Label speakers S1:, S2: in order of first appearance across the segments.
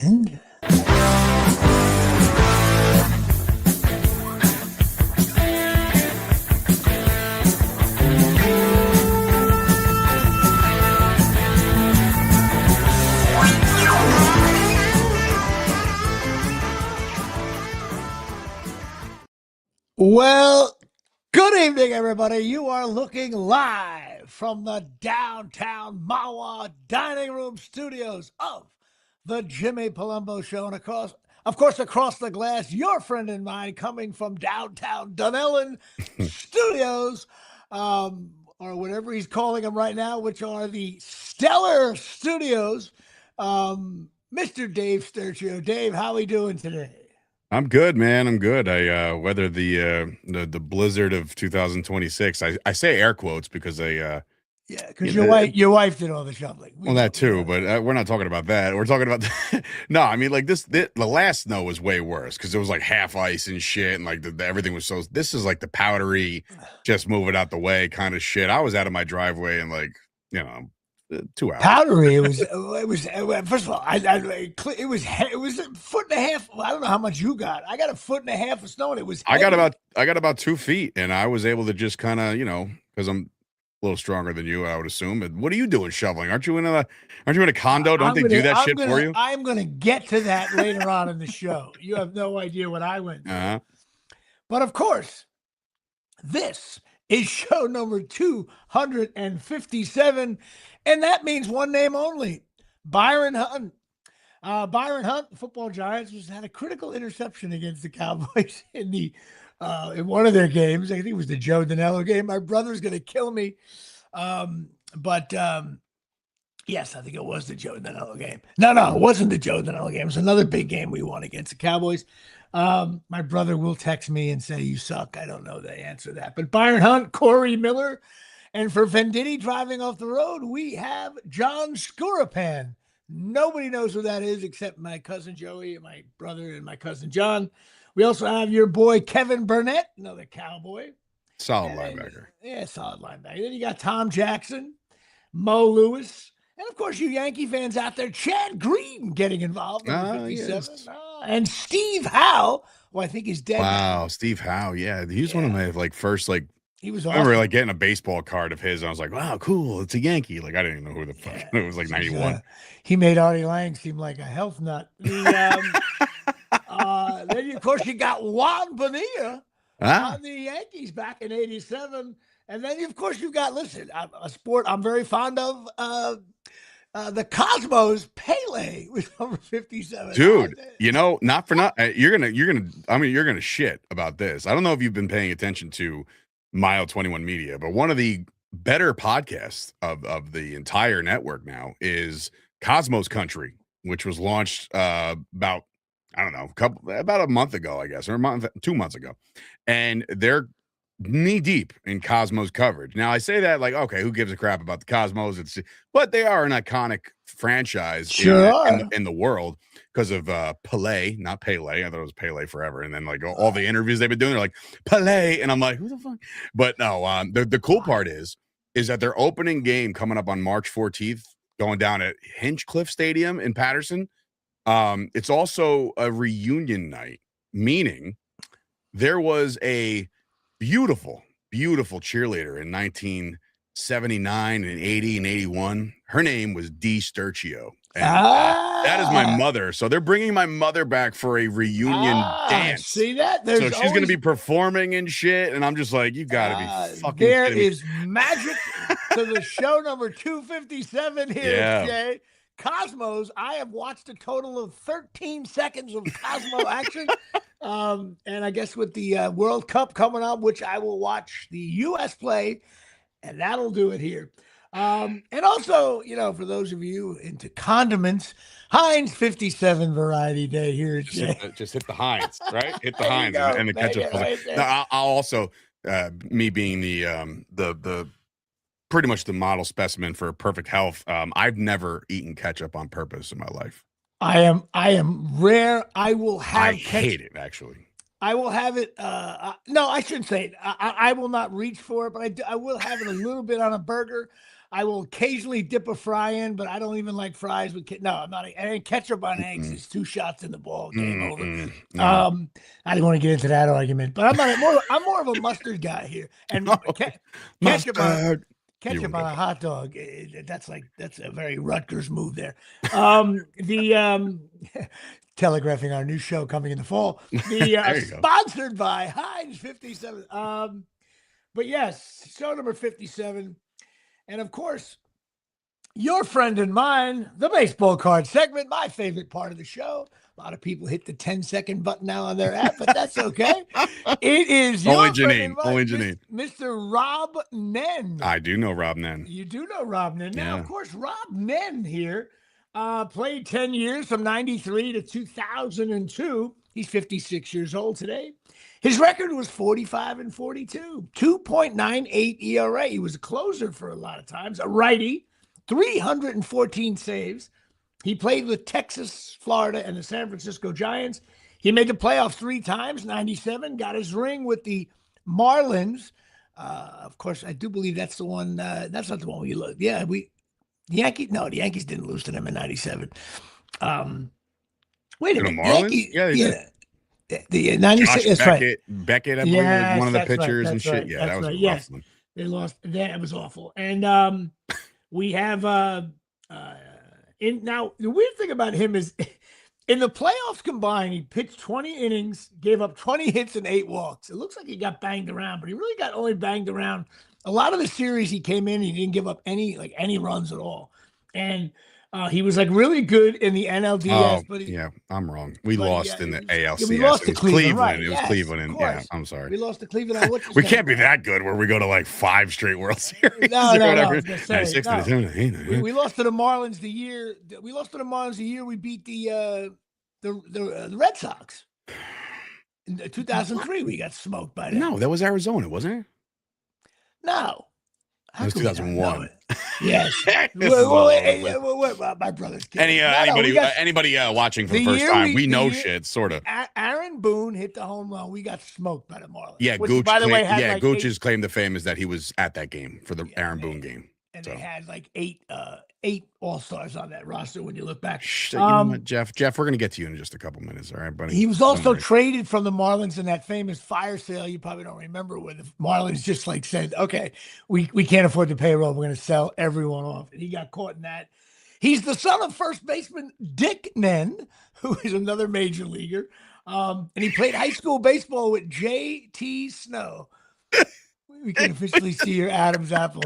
S1: And well, good evening, everybody. You are looking live from the downtown Mawa dining room studios of the Jimmy Palumbo Show, and of course, across the glass, your friend and mine, coming from downtown Dunellen Studios, or whatever he's calling them right now, which are the Stellar Studios. Mr. Dave Sturcio. Dave, how are we doing today?
S2: I'm good, man. I'm good. I weathered the blizzard of 2026. I say air quotes because
S1: Yeah, because your wife did all the shoveling.
S2: Well, that too, but we're not talking about that. We're talking about no. I mean, like the last snow was way worse because it was like half ice and shit, and like everything was so. This is like the powdery, just move it out the way kind of shit. I was out of my driveway in like 2 hours.
S1: Powdery. It was. First of all, it was a foot and a half. I don't know how much you got. I got a foot and a half of snow, and it was. Heavy.
S2: I got about 2 feet, and I was able to just kind of because I'm a little stronger than you, I would assume. But what are you doing shoveling? Aren't you in a condo? Don't they do that shit for you?
S1: I'm going to get to that later on in the show. You have no idea what I went through.
S2: Uh-huh.
S1: But of course, this is show number 257, and that means one name only, Byron Hunt. Byron Hunt, the football Giants, had a critical interception against the Cowboys in one of their games. I think it was the Joe Danello game. My brother's going to kill me. Yes, I think it was the Joe Danello game. No, it wasn't the Joe Danello game. It was another big game we won against the Cowboys. My brother will text me and say, you suck. I don't know the answer to that. But Byron Hunt, Corey Miller, and for Venditti driving off the road, we have John Scurapan. Nobody knows who that is except my cousin Joey, and my brother, and my cousin John. We also have your boy Kevin Burnett, another Cowboy.
S2: Solid linebacker.
S1: Yeah, solid linebacker. Then you got Tom Jackson, Mo Lewis, and of course you Yankee fans out there, Chad Green getting involved.
S2: Yes.
S1: And Steve Howe, who I think is dead.
S2: Wow, Steve Howe. Yeah, he was one of my first
S1: He was.
S2: I remember getting a baseball card of his. And I was like, wow, cool. It's a Yankee. I didn't even know who the fuck. It was 91.
S1: He made Artie Lang seem like a health nut. Then of course you got Juan Bonilla on the Yankees back in '87, and then of course you've got a sport I'm very fond of. The Cosmos Pele was number 57.
S2: Dude, not for nothing. You're gonna shit about this. I don't know if you've been paying attention to Mile 21 Media, but one of the better podcasts of the entire network now is Cosmos Country, which was launched about a month ago, I guess, or 2 months ago. And they're knee deep in Cosmos coverage. Now I say that okay, who gives a crap about the Cosmos? But they are an iconic franchise in the world because of Pele, not Pele. I thought it was Pele forever. And then all the interviews they've been doing, they're like Pele, and I'm like, who the fuck? But no, the cool part is that their opening game coming up on March 14th, going down at Hinchcliffe Stadium in Patterson. It's also a reunion night, meaning there was a beautiful cheerleader in 1979 and 80 and 81. Her name was Dee Sturcio. That is my mother. So they're bringing my mother back for a reunion dance.
S1: See that?
S2: So she's going to be performing and shit. And I'm just like, you got to be fucking
S1: There
S2: kidding me.
S1: is magic to the show number 257 here, Jay. Cosmos, I have watched a total of 13 seconds of Cosmo action. And I guess with the World Cup coming up, which I will watch the U.S. play, and that'll do it here. And also, for those of you into condiments, Heinz 57 Variety Day here.
S2: Just hit the Heinz, right? Hit the Heinz and the ketchup. Right, I'll also, me being the pretty much the model specimen for perfect health. I've never eaten ketchup on purpose in my life.
S1: I am rare. I will have.
S2: I hate it, actually.
S1: I will have it. No, I shouldn't say it. I will not reach for it, but I will have it a little bit on a burger. I will occasionally dip a fry in, but I don't even like fries with no, I'm not. And ketchup on eggs is 2 shots in the ball, game over.
S2: No.
S1: I didn't want to get into that argument, but I'm more of a mustard guy here, and ketchup on a hot dog. That's a very Rutgers move there. Telegraphing our new show coming in the fall. Sponsored by Heinz 57. But yes, show number 57. And of course, your friend and mine, the baseball card segment, my favorite part of the show. A lot of people hit the 10-second button now on their app, but that's okay. It is your
S2: Only
S1: friend and mine,
S2: Janine.
S1: Mr. Rob Nen.
S2: I do know Rob Nen.
S1: You do know Rob Nen. Now,
S2: Yeah.
S1: of course, Rob Nen here played 10 years from 93 to 2002. He's 56 years old today. His record was 45 and 42, 2.98 ERA. He was a closer for a lot of times, a righty, 314 saves. He played with Texas, Florida, and the San Francisco Giants. He made the playoffs 3 times, 97, got his ring with the Marlins. Of course, I do believe that's the one. That's not the one we looked. Yeah, the Yankees didn't lose to them in 97. Wait a minute.
S2: Marlins? Yeah, they did.
S1: The 96, that's
S2: Beckett,
S1: right.
S2: Beckett, I believe, was one of the pitchers
S1: and
S2: shit.
S1: Right,
S2: yeah, that was
S1: right.
S2: a
S1: Yes,
S2: rough one.
S1: They lost. That was awful. And we have now the weird thing about him is in the playoffs combined, he pitched 20 innings, gave up 20 hits and 8 walks. It looks like he got banged around, but he really got only banged around. A lot of the series he came in, he didn't give up any runs at all. And he was really good in the NLDS, but
S2: I'm wrong. We lost in the ALCS.
S1: We lost to
S2: Cleveland.
S1: Right?
S2: It was Cleveland, and I'm sorry.
S1: We lost to Cleveland.
S2: We can't be that good where we go to 5 straight World Series.
S1: No.
S2: 96 to
S1: we lost to the Marlins the year. We lost to the Marlins the year we beat the Red Sox. In 2003, we got smoked by them.
S2: No, that was Arizona, wasn't it?
S1: No.
S2: It was 2001.
S1: Yes. My brother's kid.
S2: Anybody watching for the first time, we know shit, sort of.
S1: Aaron Boone hit the home run. We got smoked by the Marlins.
S2: Yeah,
S1: Gooch, by the way, had
S2: Gooch's claim to fame is that he was at that game for the Aaron Boone game.
S1: And they had 8 All-Stars on that roster when you look back.
S2: You know what, Jeff, we're going to get to you in just a couple minutes, all right, buddy?
S1: He was also traded from the Marlins in that famous fire sale you probably don't remember, where the Marlins just said, okay, we can't afford the payroll. We're going to sell everyone off. And he got caught in that. He's the son of first baseman Dick Nen, who is another major leaguer. And he played high school baseball with J.T. Snow. We can officially see your Adam's apple.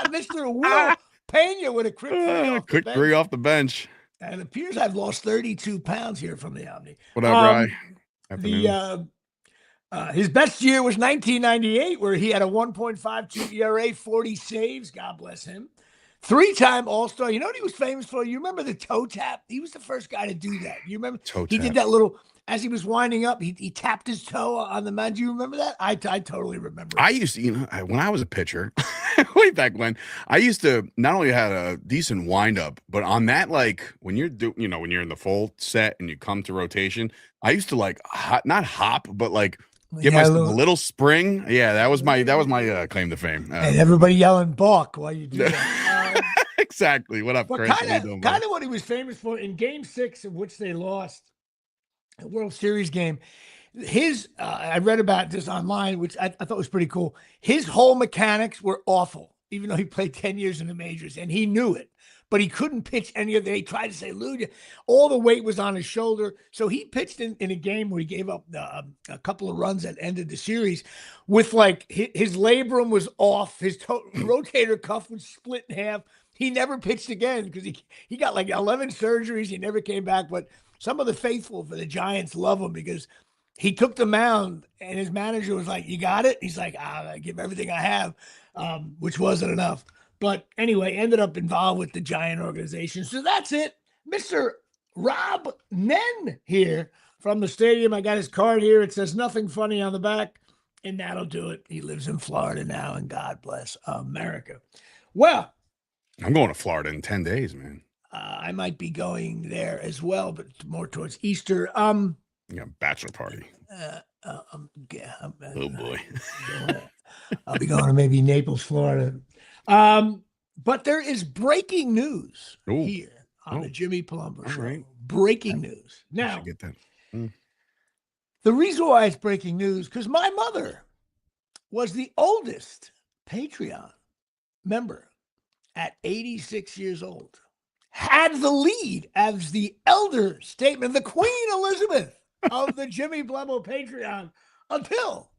S1: Mr. Will Pena with a quick
S2: 3 off the bench.
S1: And it appears I've lost 32 pounds here from the Omni.
S2: What up, Rye?
S1: His best year was 1998, where he had a 1.52 ERA, 40 saves. God bless him. 3-time All-Star. You know what he was famous for? You remember the toe tap? He was the first guy to do that. You remember? He did that little, as he was winding up, he tapped his toe on the mound. Do you remember that? I totally remember.
S2: I used to, when I was a pitcher, way back when, I used to not only had a decent windup, but on that, when you're when you're in the full set and you come to rotation, I used to not hop, but give myself a little spring. Yeah, that was my claim to fame.
S1: And everybody yelling balk while you do that.
S2: Exactly. What up, Chris?
S1: Kind of what he was famous for in Game 6, of which they lost, a World Series game. I read about this online, which I thought was pretty cool. His whole mechanics were awful, even though he played 10 years in the majors, and he knew it. But he couldn't pitch any of they tried to say, Luda, all the weight was on his shoulder. So he pitched in a game where he gave up a couple of runs that ended the series with his labrum was off. His rotator cuff was split in half. He never pitched again because he got 11 surgeries. He never came back. But some of the faithful for the Giants love him because he took the mound and his manager was like, you got it? He's like, I give everything I have, which wasn't enough. But anyway, ended up involved with the Giant organization. So that's it. Mr. Rob Nen here from the stadium. I got his card here. It says nothing funny on the back, and that'll do it. He lives in Florida now, and God bless America. Well,
S2: I'm going to Florida in 10 days, man.
S1: I might be going there as well, but more towards Easter.
S2: Bachelor party.
S1: Oh,
S2: boy.
S1: I'll be going to maybe Naples, Florida. But there is breaking news
S2: Ooh.
S1: here on the Jimmy Palumbo Show.
S2: Right.
S1: Breaking news.
S2: I
S1: Now,
S2: should get that.
S1: the reason why it's breaking news, because my mother was the oldest Patreon member at 86 years old. Had the lead as the elder statement, the Queen Elizabeth of the Jimmy Palumbo Patreon until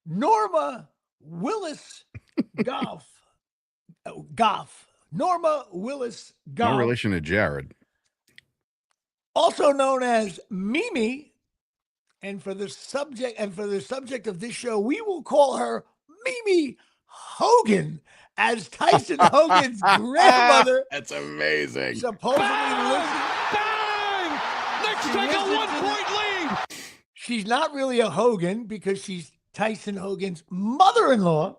S1: Norma Willis Goff. Norma Willis Goff.
S2: No relation to Jared.
S1: Also known as Mimi. And for the subject of this show, we will call her Mimi Hogan, as Tyson Hogan's grandmother.
S2: That's amazing.
S1: Supposedly listened.
S3: Bang! Let's take a 1-point lead.
S1: She's not really a Hogan because she's Tyson Hogan's mother-in-law,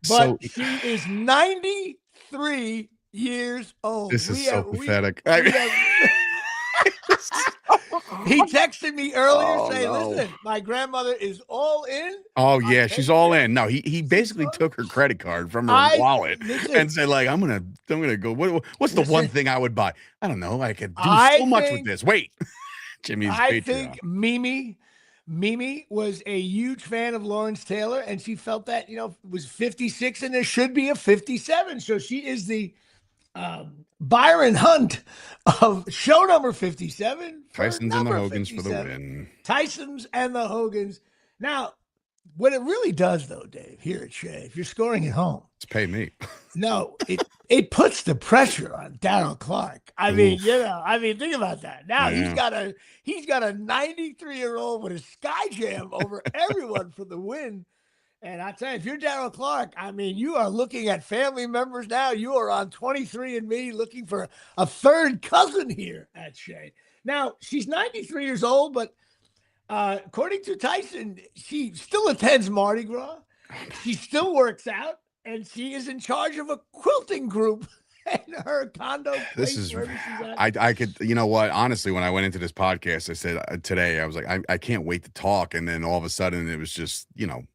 S1: but she is 93 years old.
S2: This is so pathetic.
S1: He texted me earlier saying, listen, my grandmother is all in.
S2: Oh, yeah, she's all in. No, he basically took her credit card from her wallet and said, like, I'm gonna go. What's the one thing I would buy? I don't know. I could do so much with this. Wait. Jimmy's Patreon.
S1: Think Mimi was a huge fan of Lawrence Taylor, and she felt that, it was 56 and there should be a 57. So she is the Byron Hunt of show number 57.
S2: Tyson's and the Hogans 57. For the win.
S1: Tyson's and the Hogans. Now, what it really does, though, Dave, here at Shea, if you're scoring at home,
S2: it's pay me.
S1: No, it puts the pressure on Daryl Clark. I mean, think about that. Now he's got a 93-year-old with a sky jam over everyone for the win. And I tell you, if you're Daryl Clark, I mean, you are looking at family members now. You are on 23andMe looking for a third cousin here at Shea. Now, she's 93 years old, but according to Tyson, she still attends Mardi Gras. She still works out, and she is in charge of a quilting group in her condo place.
S2: This is, I could, you know what? Honestly, when I went into this podcast, I said today, I was like, I can't wait to talk. And then all of a sudden, it was just,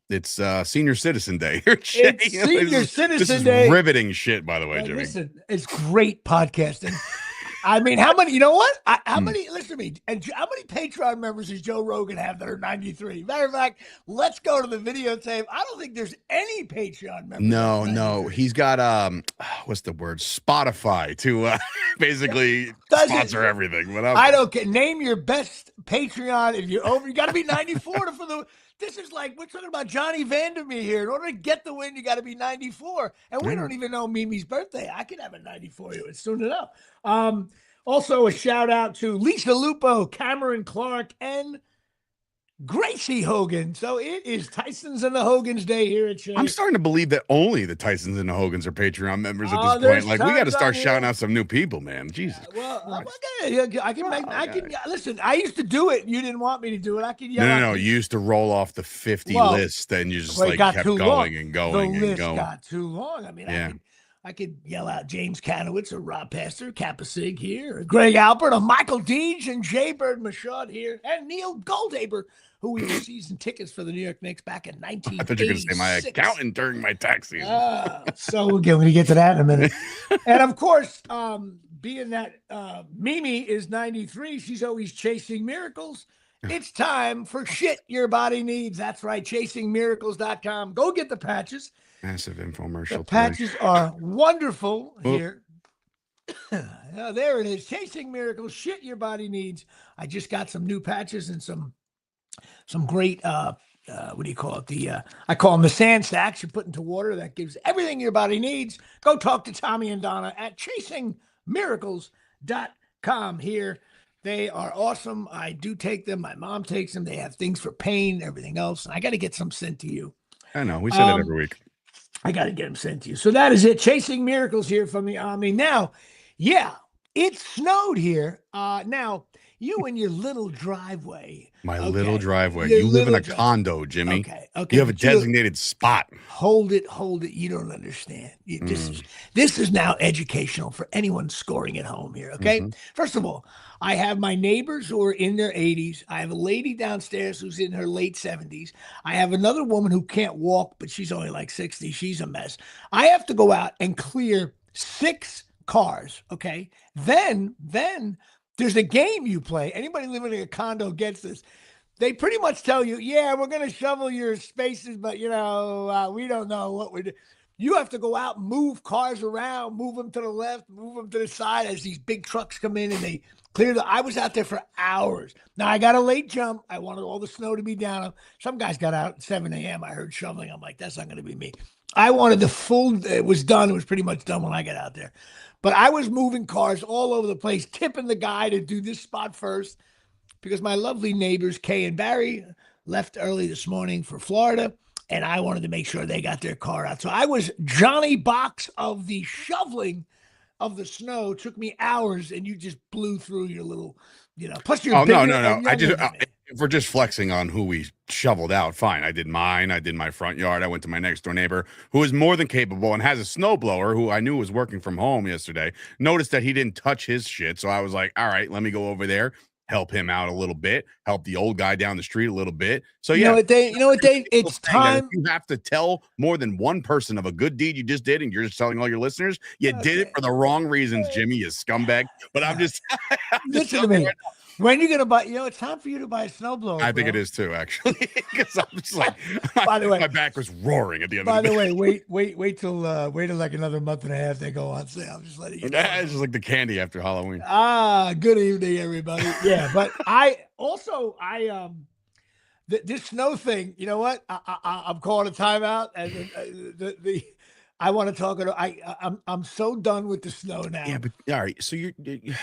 S2: it's Senior Citizen Day.
S1: It's Senior Citizen Day.
S2: This is riveting shit, by the way, Jimmy.
S1: Listen, it's great podcasting. I mean, how many, how many, listen to me, and how many Patreon members does Joe Rogan have that are 93? Matter of fact, let's go to the videotape. I don't think there's any Patreon members.
S2: No. He's got, what's the word? Spotify to basically sponsor everything.
S1: I don't care. Name your best Patreon. If you're over, you got to be 94 for the. This is like, we're talking about Johnny Vandermeer here. In order to get the win, you got to be 94. And we don't even know Mimi's birthday. I could have a 94 year soon enough. Also, a shout out to Lisa Lupo, Cameron Clark, and Gracie Hogan. So it is Tyson's and the Hogans Day here at Shea.
S2: I'm starting to believe that only the Tysons and the Hogans are Patreon members at this point. Like, we got to start shouting out some new people, man. Jesus.
S1: Listen, I used to do it. You didn't want me to do it. I can yell.
S2: No. You used to roll off the 50 list, and you just kept going and going.
S1: The list got too long. I mean, I could yell out James Kanowitz or Rob Pastor, Kappa Sig here, Greg Albert, Michael Deege, and Jay Bird Michaud here, and Neil Goldhaber, who we were season tickets for the New York Knicks back in 1986. I thought you were going to say my
S2: accountant during my tax season.
S1: So we're going to get to that in a minute. And of course, being that Mimi is 93, she's always chasing miracles. It's time for shit your body needs. That's right, chasingmiracles.com. Go get the patches.
S2: Massive infomercial.
S1: The patches are wonderful here. There it is. Chasing miracles, shit your body needs. I just got some new patches and some great what do you call it? I call them the sand stacks you put into water that gives everything your body needs. Go talk to Tommy and Donna at chasingmiracles.com here. They are awesome. I do take them. My mom takes them. They have things for pain, everything else. And I got to get some sent to you.
S2: I know. We say that every week.
S1: I got to get them sent to you. So that is it. Chasing Miracles here from the Omni. Now, It snowed here. Now, you and your little driveway.
S2: My little
S1: Okay.
S2: driveway.
S1: Your
S2: You live in
S1: little
S2: a condo, Jimmy.
S1: Okay.
S2: You
S1: Okay.
S2: have a
S1: But you
S2: designated spot.
S1: hold it. You don't understand. This is now educational for anyone scoring at home here. Okay. First of all, I have my neighbors who are in their 80s. I have a lady downstairs who's in her late 70s. I have another woman who can't walk, but she's only like 60. She's a mess. I have to go out and clear 6 cars. Okay. Then there's a game you play. Anybody living in a condo gets this. They pretty much tell you, yeah, we're going to shovel your spaces, but we don't know what we do. You have to go out, move cars around, move them to the left, move them to the side as these big trucks come in and they clear I was out there for hours. Now I got a late jump. I wanted all the snow to be down. Some guys got out at 7 a.m. I heard shoveling. I'm like, that's not going to be me. I wanted the full, it was done. It was pretty much done when I got out there. But I was moving cars all over the place, tipping the guy to do this spot first, because my lovely neighbors, Kay and Barry, left early this morning for Florida, and I wanted to make sure they got their car out. So I was Johnny Box of the shoveling of the snow. It took me hours, and you just blew through your little, plus you're bigger.
S2: No. If we're just flexing on who we shoveled out, fine. I did mine. I did my front yard. I went to my next door neighbor who is more than capable and has a snowblower who I knew was working from home yesterday. Noticed that he didn't touch his shit. So I was like, all right, let me go over there, help him out a little bit, help the old guy down the street a little bit. So yeah,
S1: it's time.
S2: You have to tell more than one person of a good deed you just did, and you're just telling all your listeners you did it for the wrong reasons, Jimmy, you scumbag. But I'm just
S1: listen to me. When are you gonna buy? It's time for you to buy a snowblower.
S2: I think it is too, actually, because I'm just like,
S1: by the way,
S2: my back was roaring at the end.
S1: By
S2: of the
S1: way, wait till like another month and a half. They go on sale. I'm just letting you know.
S2: It's just like the candy after Halloween.
S1: Good evening, everybody. Yeah, but this snow thing. You know what? I'm calling a timeout, and I want to talk. I'm so done with the snow now.
S2: Yeah, but all right. So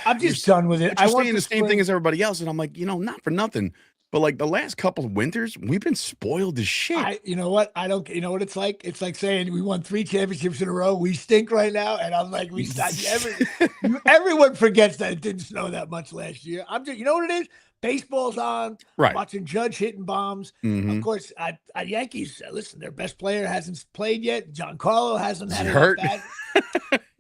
S1: I'm just done with it.
S2: I want saying the same thing as everybody else, and I'm like, not for nothing, but like the last couple of winters, we've been spoiled as shit.
S1: You know what? I don't. You know what it's like? It's like saying we won 3 championships in a row. We stink right now, and I'm like, everyone forgets that it didn't snow that much last year. I'm just. You know what it is? Baseball's on,
S2: right?
S1: Watching Judge hitting bombs. Of course, Yankees. Listen, their best player hasn't played yet. Giancarlo hasn't had
S2: hurt.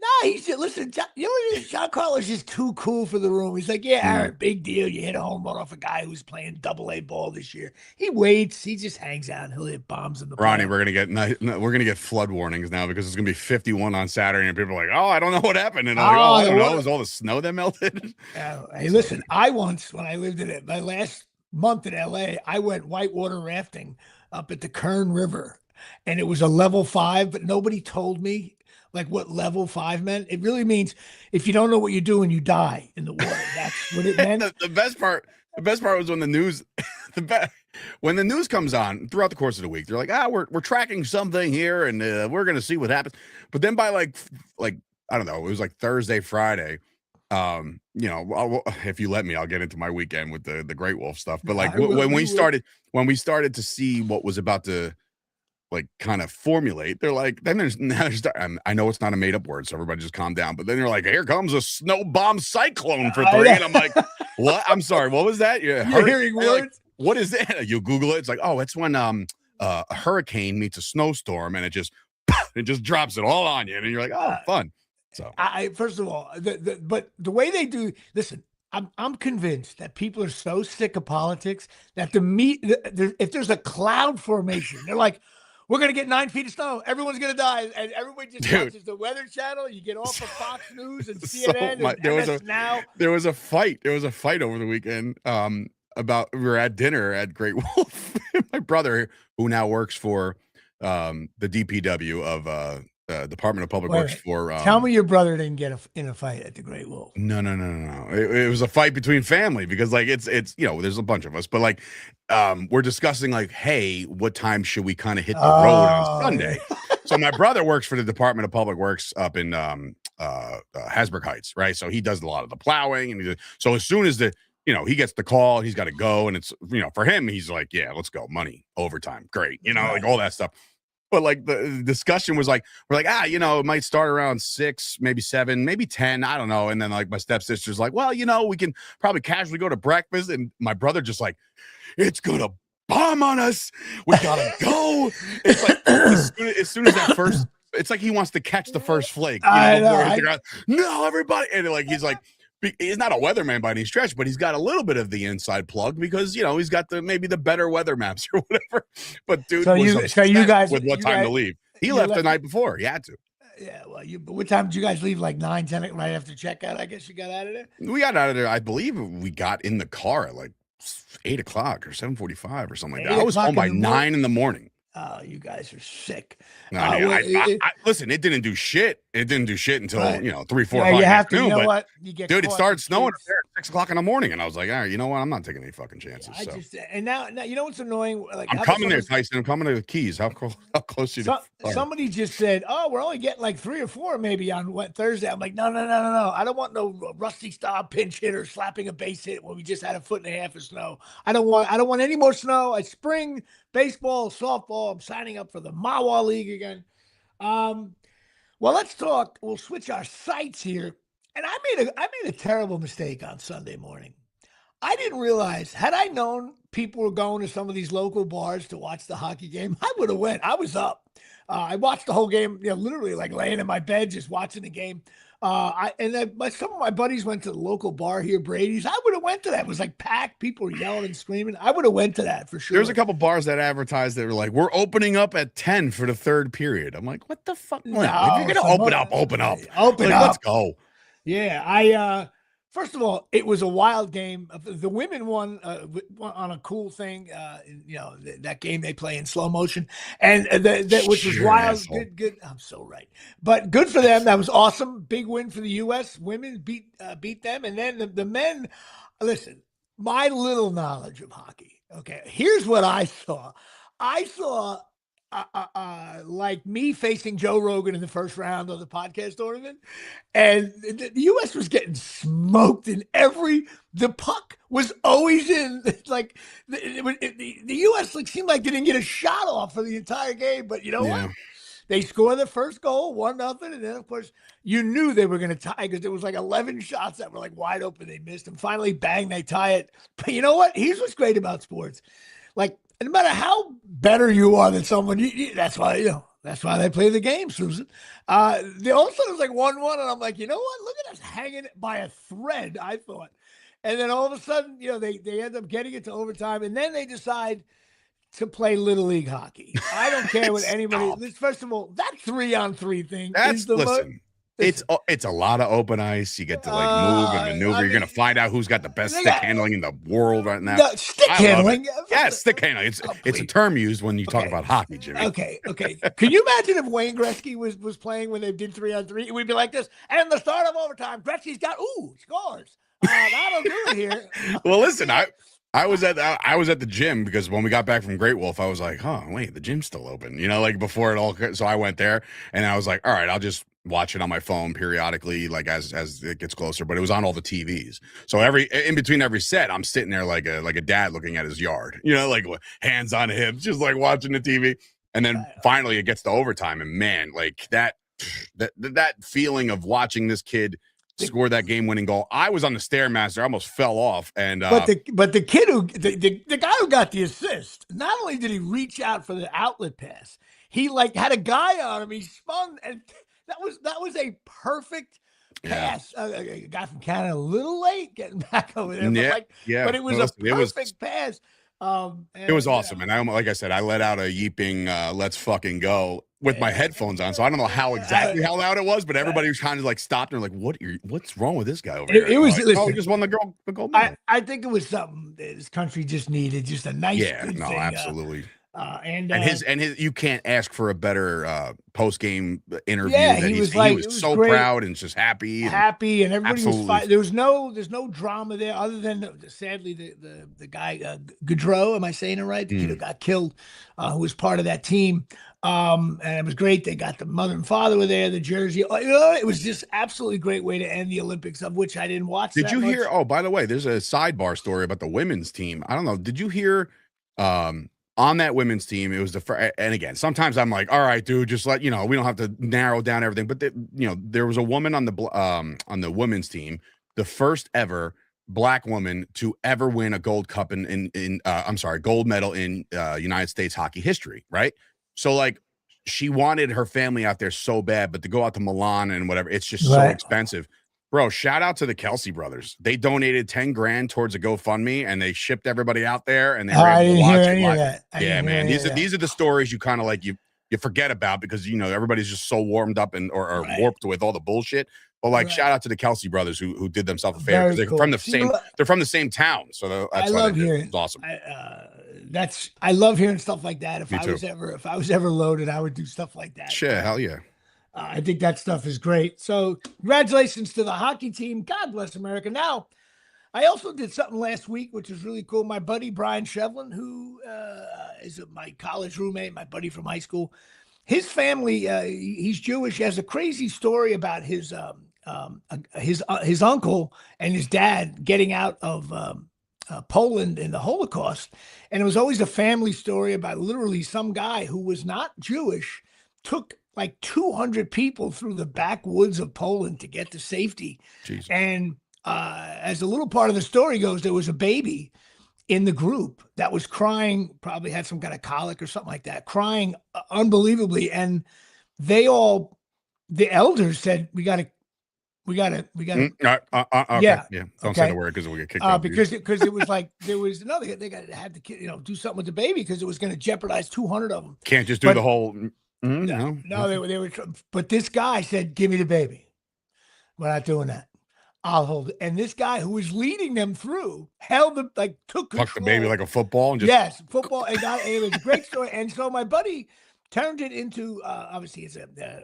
S1: No, he's just listen. You know what it is? Giancarlo's just too cool for the room. He's like, yeah, Aaron, big deal. You hit a home run off a guy who's playing Double-A ball this year. He waits. He just hangs out. And he'll hit bombs in the.
S2: Ronnie, we're gonna get flood warnings now because it's gonna be 51 on Saturday, and people are like, oh, I don't know what happened, and I'm like, I don't know. It was all the snow that melted.
S1: Hey, listen, I once when I lived in it, my last month in LA, I went whitewater rafting up at the Kern River, and it was a level 5, but nobody told me like what level 5 meant. It really means if you don't know what you're doing, you die in the water. That's what it meant.
S2: the best part was when the news, when the news comes on throughout the course of the week, they're like, we're tracking something here, and we're gonna see what happens. But then by like I don't know, it was like Thursday, Friday. If you let me, I'll get into my weekend with the Great Wolf stuff. But like when we started to see what was about to like kind of formulate, they're like, I know it's not a made up word, so everybody just calm down. But then they're like, here comes a snow bomb cyclone for 3. And I'm like, what? I'm sorry, what was that?
S1: You're hearing words?
S2: Like, what is that? You Google it. It's like, oh, it's when a hurricane meets a snowstorm, and it just drops it all on you, and you're like, oh, fun. So
S1: first of all, but the way they do, listen, I'm convinced that people are so sick of politics that if there's a cloud formation, they're like, we're going to get 9 feet of snow. Everyone's going to die. And everybody just watches the Weather Channel. You get off of Fox News and CNN
S2: There was a fight. There was a fight over the weekend about, we were at dinner at Great Wolf. My brother, who now works for the DPW of Department of Public Works for.
S1: Tell me your brother didn't get in a fight at the Great Wolf.
S2: No. It was a fight between family because like it's there's a bunch of us, but like we're discussing like, hey, what time should we kind of hit the road on Sunday? So my brother works for the Department of Public Works up in Hasbrook Heights, right? So he does a lot of the plowing, and so as soon as he gets the call, he's got to go, and it's for him, he's like, yeah, let's go, money, overtime, great, like all that stuff. But like the discussion was like, we're like, it might start around 6, maybe 7, maybe 10. I don't know. And then like my stepsister's like, well, we can probably casually go to breakfast. And my brother just like, it's going to bomb on us. We got to go. It's like as soon as that first, it's like he wants to catch the first flake. No, everybody. And like, he's like, he's not a weatherman by any stretch, but he's got a little bit of the inside plug because he's got maybe the better weather maps or whatever. But dude,
S1: you guys
S2: with what time to leave? He left the night before. He had to.
S1: Yeah, well, what time did you guys leave? Like 9, 10, right after checkout? I guess you got out of there.
S2: We got out of there. I believe we got in the car at like 8 o'clock or 7:45 or something like that. I was home by 9 in the morning.
S1: Oh, you guys are sick.
S2: Listen, it didn't do shit. It didn't do shit until 3, 4
S1: o'clock. You have
S2: to.
S1: What?
S2: Dude, it started snowing up there at 6 o'clock in the morning, and I was like, all right, you know what? I'm not taking any fucking chances.
S1: Now you know what's annoying? Like,
S2: I'm coming there, Tyson. I'm coming to the Keys. How close you?
S1: Somebody just said, "Oh, we're only getting like 3 or 4 maybe on Thursday." I'm like, no. I don't want no Rusty Staub pinch hitter slapping a base hit when we just had 1.5 feet of snow. I don't want any more snow. It's spring baseball, softball. I'm signing up for the Mawa League again. Well, let's talk. We'll switch our sites here. And I made a terrible mistake on Sunday morning. I didn't realize, had I known people were going to some of these local bars to watch the hockey game, I would have went. I was up. I watched the whole game, literally like laying in my bed, just watching the game. Some of my buddies went to the local bar here, Brady's. I would have went to that. It was like packed. People were yelling and screaming. I would have went to that for sure.
S2: There's a couple bars that advertised that were like, we're opening up at 10 for the third period. I'm like, what the fuck? No, if you're gonna open up.
S1: Open up.
S2: Let's go.
S1: Yeah, first of all, it was a wild game. The women won on a cool thing. That game they play in slow motion, and which was wild. Asshole. Good. I'm so right, but good for them. That was awesome. Big win for the U.S. Women beat them, and then the men. Listen, my little knowledge of hockey. Okay, here's what I saw. I saw. Like me facing Joe Rogan in the first round of the podcast tournament, and the U.S. was getting smoked in the puck was always in. Like the U.S. seemed like they didn't get a shot off for the entire game, but you know what? They scored the first goal, 1-0, and then of course you knew they were going to tie because there was like 11 shots that were like wide open. They missed them. Finally, bang, they tie it. But you know what? Here's what's great about sports, like. And no matter how better you are than someone, that's why they play the game, Susan. All of a sudden it was like 1-1, and I'm like, you know what? Look at us hanging by a thread, I thought. And then all of a sudden, they end up getting it to overtime, and then they decide to play Little League hockey. I don't care what anybody. First of all, that 3-on-3 thing is the
S2: listen. It's a lot of open ice. You get to like move and maneuver. You're gonna find out who's got the best stick handling in the world right now.
S1: Stick handling?
S2: Yeah, stick handling. It's a term used when you talk about hockey, Jimmy.
S1: Okay. Can you imagine if Wayne Gretzky was playing when they did 3-on-3? It would be like this. And the start of overtime, Gretzky's got scores. That'll do it here.
S2: Well, listen, I was at the gym because when we got back from Great Wolf, I was like, oh, wait, the gym's still open, like before it all. So I went there and I was like, all right, I'll just watch it on my phone periodically, like as it gets closer, but it was on all the TVs. So in between every set, I'm sitting there like a dad looking at his yard, like hands on hips, just like watching the TV. And then finally it gets to overtime, and man, like that feeling of watching this kid score that game-winning goal. I was on the Stairmaster, I almost fell off. And
S1: but the kid the guy who got the assist, not only did he reach out for the outlet pass, he like had a guy on him. He spun, and that was a perfect pass. A guy from Canada, a little late getting back over there, but it was a perfect pass.
S2: It was awesome, and like I said, I let out a yeeping "Let's fucking go" with my headphones on, so I don't know how loud it was, but everybody was kind of like stopped and like, "What's wrong with this guy over here?"
S1: It was.
S2: Like,
S1: listen,
S2: he just won the gold medal.
S1: I think it was something this country just needed, just a nice, good thing.
S2: Absolutely.
S1: And
S2: his you can't ask for a better post game interview.
S1: Yeah,
S2: he was so
S1: great.
S2: Proud and just happy, and
S1: everybody was fine. There's no drama there other than sadly the guy Gaudreau. Am I saying it right? The kid who got killed, who was part of that team. And it was great. They got the mother and father were there, the jersey. It was just absolutely great way to end the Olympics, of which I didn't watch.
S2: Did you hear? Oh, by the way, there's a sidebar story about the women's team. I don't know. Did you hear? on that women's team, it was and again, sometimes I'm like, all right, dude, just let, we don't have to narrow down everything. But there was a woman on the women's team, the first ever Black woman to ever win a gold cup gold medal in United States hockey history. Right. So like, she wanted her family out there so bad, but to go out to Milan and whatever, it's just so expensive. Bro, shout out to the Kelsey brothers. They donated 10 grand towards a GoFundMe and they shipped everybody out there and they were able to watch it live. Yeah, man. These are the stories you kind of like you forget about because everybody's just so warmed up or warped with all the bullshit. But like shout out to the Kelsey brothers who did themselves a favor because they're from the same town. So that's why it's awesome.
S1: I love hearing stuff like that. If I was ever loaded, I would do stuff like that.
S2: Sure, hell yeah.
S1: I think that stuff is great. So congratulations to the hockey team. God bless America. Now, I also did something last week, which is really cool. My buddy, Brian Shevlin, who is my college roommate, my buddy from high school, his family, he's Jewish. He has a crazy story about his uncle and his dad getting out of Poland in the Holocaust. And it was always a family story about literally some guy who was not Jewish, took like 200 people through the backwoods of Poland to get to safety. Jesus. And as a little part of the story goes, there was a baby in the group that was crying, probably had some kind of colic or something like that, crying unbelievably. And the elders said, we got to.
S2: Okay.
S1: Yeah.
S2: Don't say the word because we get kicked out.
S1: Because it was like there was another. They had to do something with the baby because it was going to jeopidize 200 of them.
S2: Can't just do the whole.
S1: No, they were. But this guy said, "Give me the baby. We're not doing that. I'll hold it." And this guy who was leading them through took control.
S2: Fuck the baby like a football and just
S1: football. And it was a great story. And so my buddy turned it into obviously it's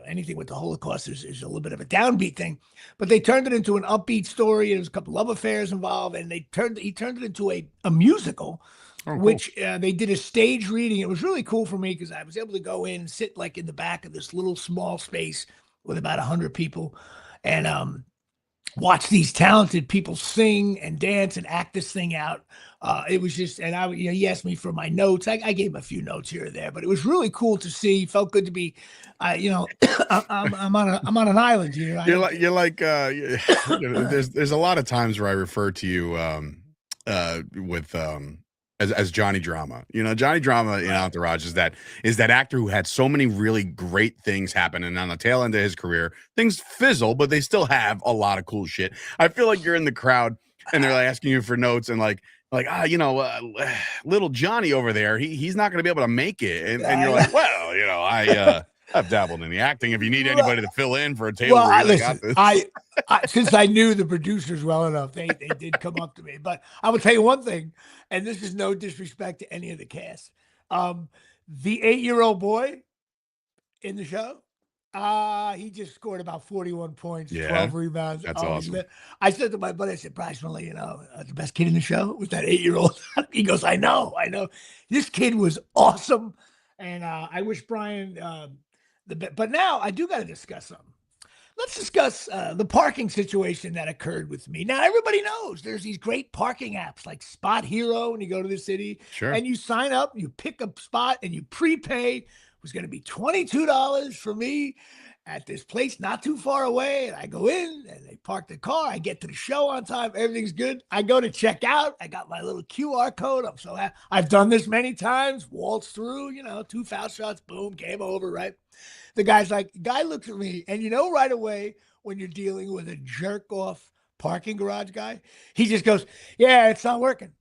S1: anything with the Holocaust is a little bit of a downbeat thing, but they turned it into an upbeat story. There was a couple love affairs involved, and he turned it into a musical. Oh, cool. Which they did a stage reading. It was really cool for me because I was able to go in and sit like in the back of this little small space with about 100 people and watch these talented people sing and dance and act this thing out. It was just, and he asked me for my notes. I gave him a few notes here or there, but it was really cool to see. Felt good to be, I'm on an island here.
S2: There's a lot of times where I refer to you as Johnny Drama. Johnny Drama in Entourage is that actor who had so many really great things happen, and on the tail end of his career, things fizzle, but they still have a lot of cool shit. I feel like you're in the crowd and they're like asking you for notes and little Johnny over there, he's not going to be able to make it, and you're like, well, I've dabbled in the acting. If you need anybody to fill in for a table,
S1: I since I knew the producers well enough, they did come up to me. But I will tell you one thing, and this is no disrespect to any of the cast. The 8-year-old boy in the show, he just scored about 41 points, 12 rebounds.
S2: That's awesome.
S1: I said to my buddy, I said, approximately, the best kid in the show was that 8-year-old. He goes, I know. This kid was awesome. And I wish Brian but now I do got to discuss something. Let's discuss the parking situation that occurred with me. Now, everybody knows there's these great parking apps like Spot Hero, and you go to the city and you sign up, you pick a spot and you prepay. It was going to be $22 for me at this place not too far away. And I go in and they park the car. I get to the show on time. Everything's good. I go to check out. I got my little QR code. I'm so happy. I've done this many times. Waltz through, 2 foul shots. Boom. Game over, right? The guy looks at me, and right away when you're dealing with a jerk-off parking garage guy, he just goes, yeah, it's not working.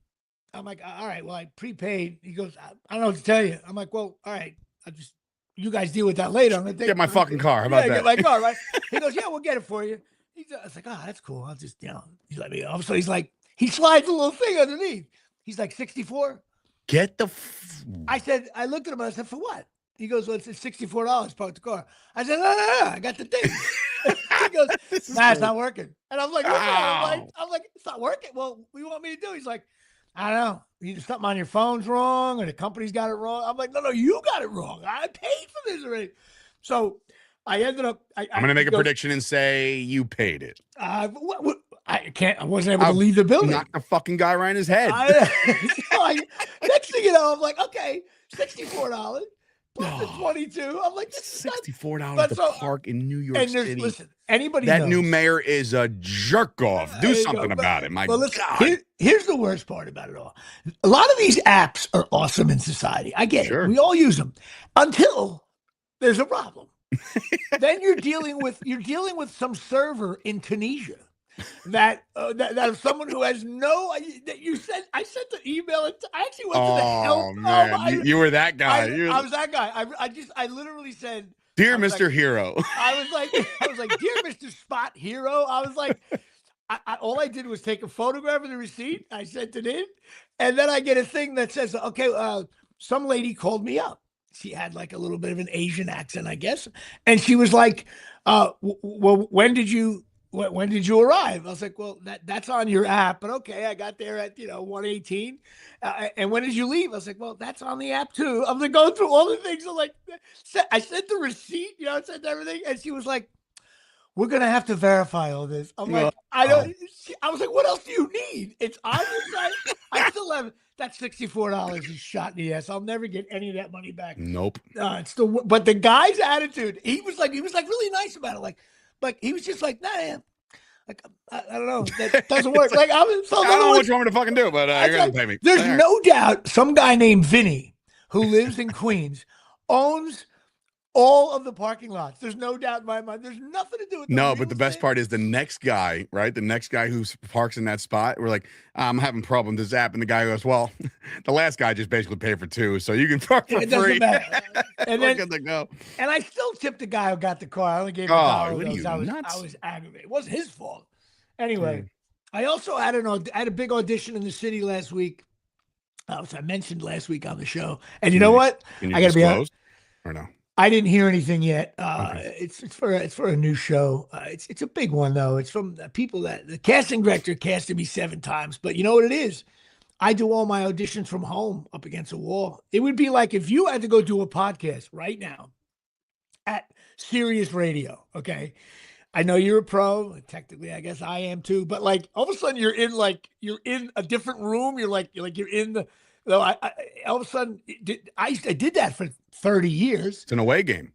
S1: I'm like, all right, well, I prepaid. He goes, I don't know what to tell you. I'm like, well, all right, you guys deal with that later. I'm gonna
S2: get my fucking car. How about that?
S1: Get my car, right? He goes, yeah, we'll get it for you. I was like, oh, that's cool. I'll just, he's let me off. So he's like, he slides a little thing underneath. He's like 64.
S2: Get the.
S1: I looked at him. I said, for what? He goes, well, it's $64. Park the car. I said, no, I got the thing. He goes, it's not working. And I'm like, I'm like, it's not working. Well, what do you want me to do? He's like, I don't know. Either something on your phone's wrong or the company's got it wrong. I'm like, no, you got it wrong. I paid for this already. So I ended up.
S2: I'm going to make a prediction and say you paid it.
S1: I wasn't able to leave the building.
S2: Knock the fucking guy right in his head.
S1: Next thing you know, I'm like, okay. $64 plus the 22. I'm like, this is not.
S2: $64
S1: But
S2: to
S1: so,
S2: park in New York
S1: and there's
S2: City.
S1: listen, anybody
S2: That
S1: knows.
S2: new mayor is a jerk off. Do
S1: There you
S2: something
S1: go.
S2: about it. My
S1: Well, listen,
S2: God.
S1: here's the worst part about it all. A lot of these apps are awesome in society. I get it.
S2: Sure.
S1: We all use them until there's a problem. Then you're dealing with some server in Tunisia that of someone who has no. I sent the email. I actually went to the help.
S2: Man, you were that guy.
S1: I was that guy. I literally said,
S2: Dear Mr. Hero.
S1: I was like, dear Mr. Spot Hero. I was like, all I did was take a photograph of the receipt. I sent it in, and then I get a thing that says, okay, some lady called me up. She had like a little bit of an Asian accent, I guess, and she was like, well, when did you arrive? I was like, well, that's on your app, but okay, I got there at 1:18, and when did you leave? I was like, well, that's on the app too. I'm like going through all the things. I'm like, I sent the receipt, I sent everything, and she was like, we're gonna have to verify all this. I'm like, I don't. I was like, what else do you need? It's on your site. I still have that $64 is shot in the ass. I'll never get any of that money back.
S2: Nope.
S1: It's still. But the guy's attitude, he was like really nice about it. Like he was just like, nah, man. Like I don't know, that doesn't work. Like I don't
S2: know what you want me to fucking do, but you're gonna pay me.
S1: There's no doubt some guy named Vinny who lives in Queens owns all of the parking lots. There's no doubt in my mind. There's nothing to do with
S2: but the best part is the next guy, right? The next guy who parks in that spot. We're like, I'm having problems with this app, and the guy goes, "Well, the last guy just basically paid for two, so you can park for free."
S1: And then, good to go. And I still tipped the guy who got the car. I only gave him $1. I was aggravated. It wasn't his fault. Anyway, I also had a big audition in the city last week. Which I mentioned last week on the show. And you know what?
S2: I got to be honest, or no?
S1: I didn't hear anything yet. It's for a new show. It's a big one though. It's from the people that the casting director casted me 7 times. But you know what it is? I do all my auditions from home up against a wall. It would be like if you had to go do a podcast right now at Sirius Radio. Okay, I know you're a pro. Technically, I guess I am too. But like all of a sudden, you're in a different room. You're in the. So I all of a sudden I did that for 30 years.
S2: It's an away game.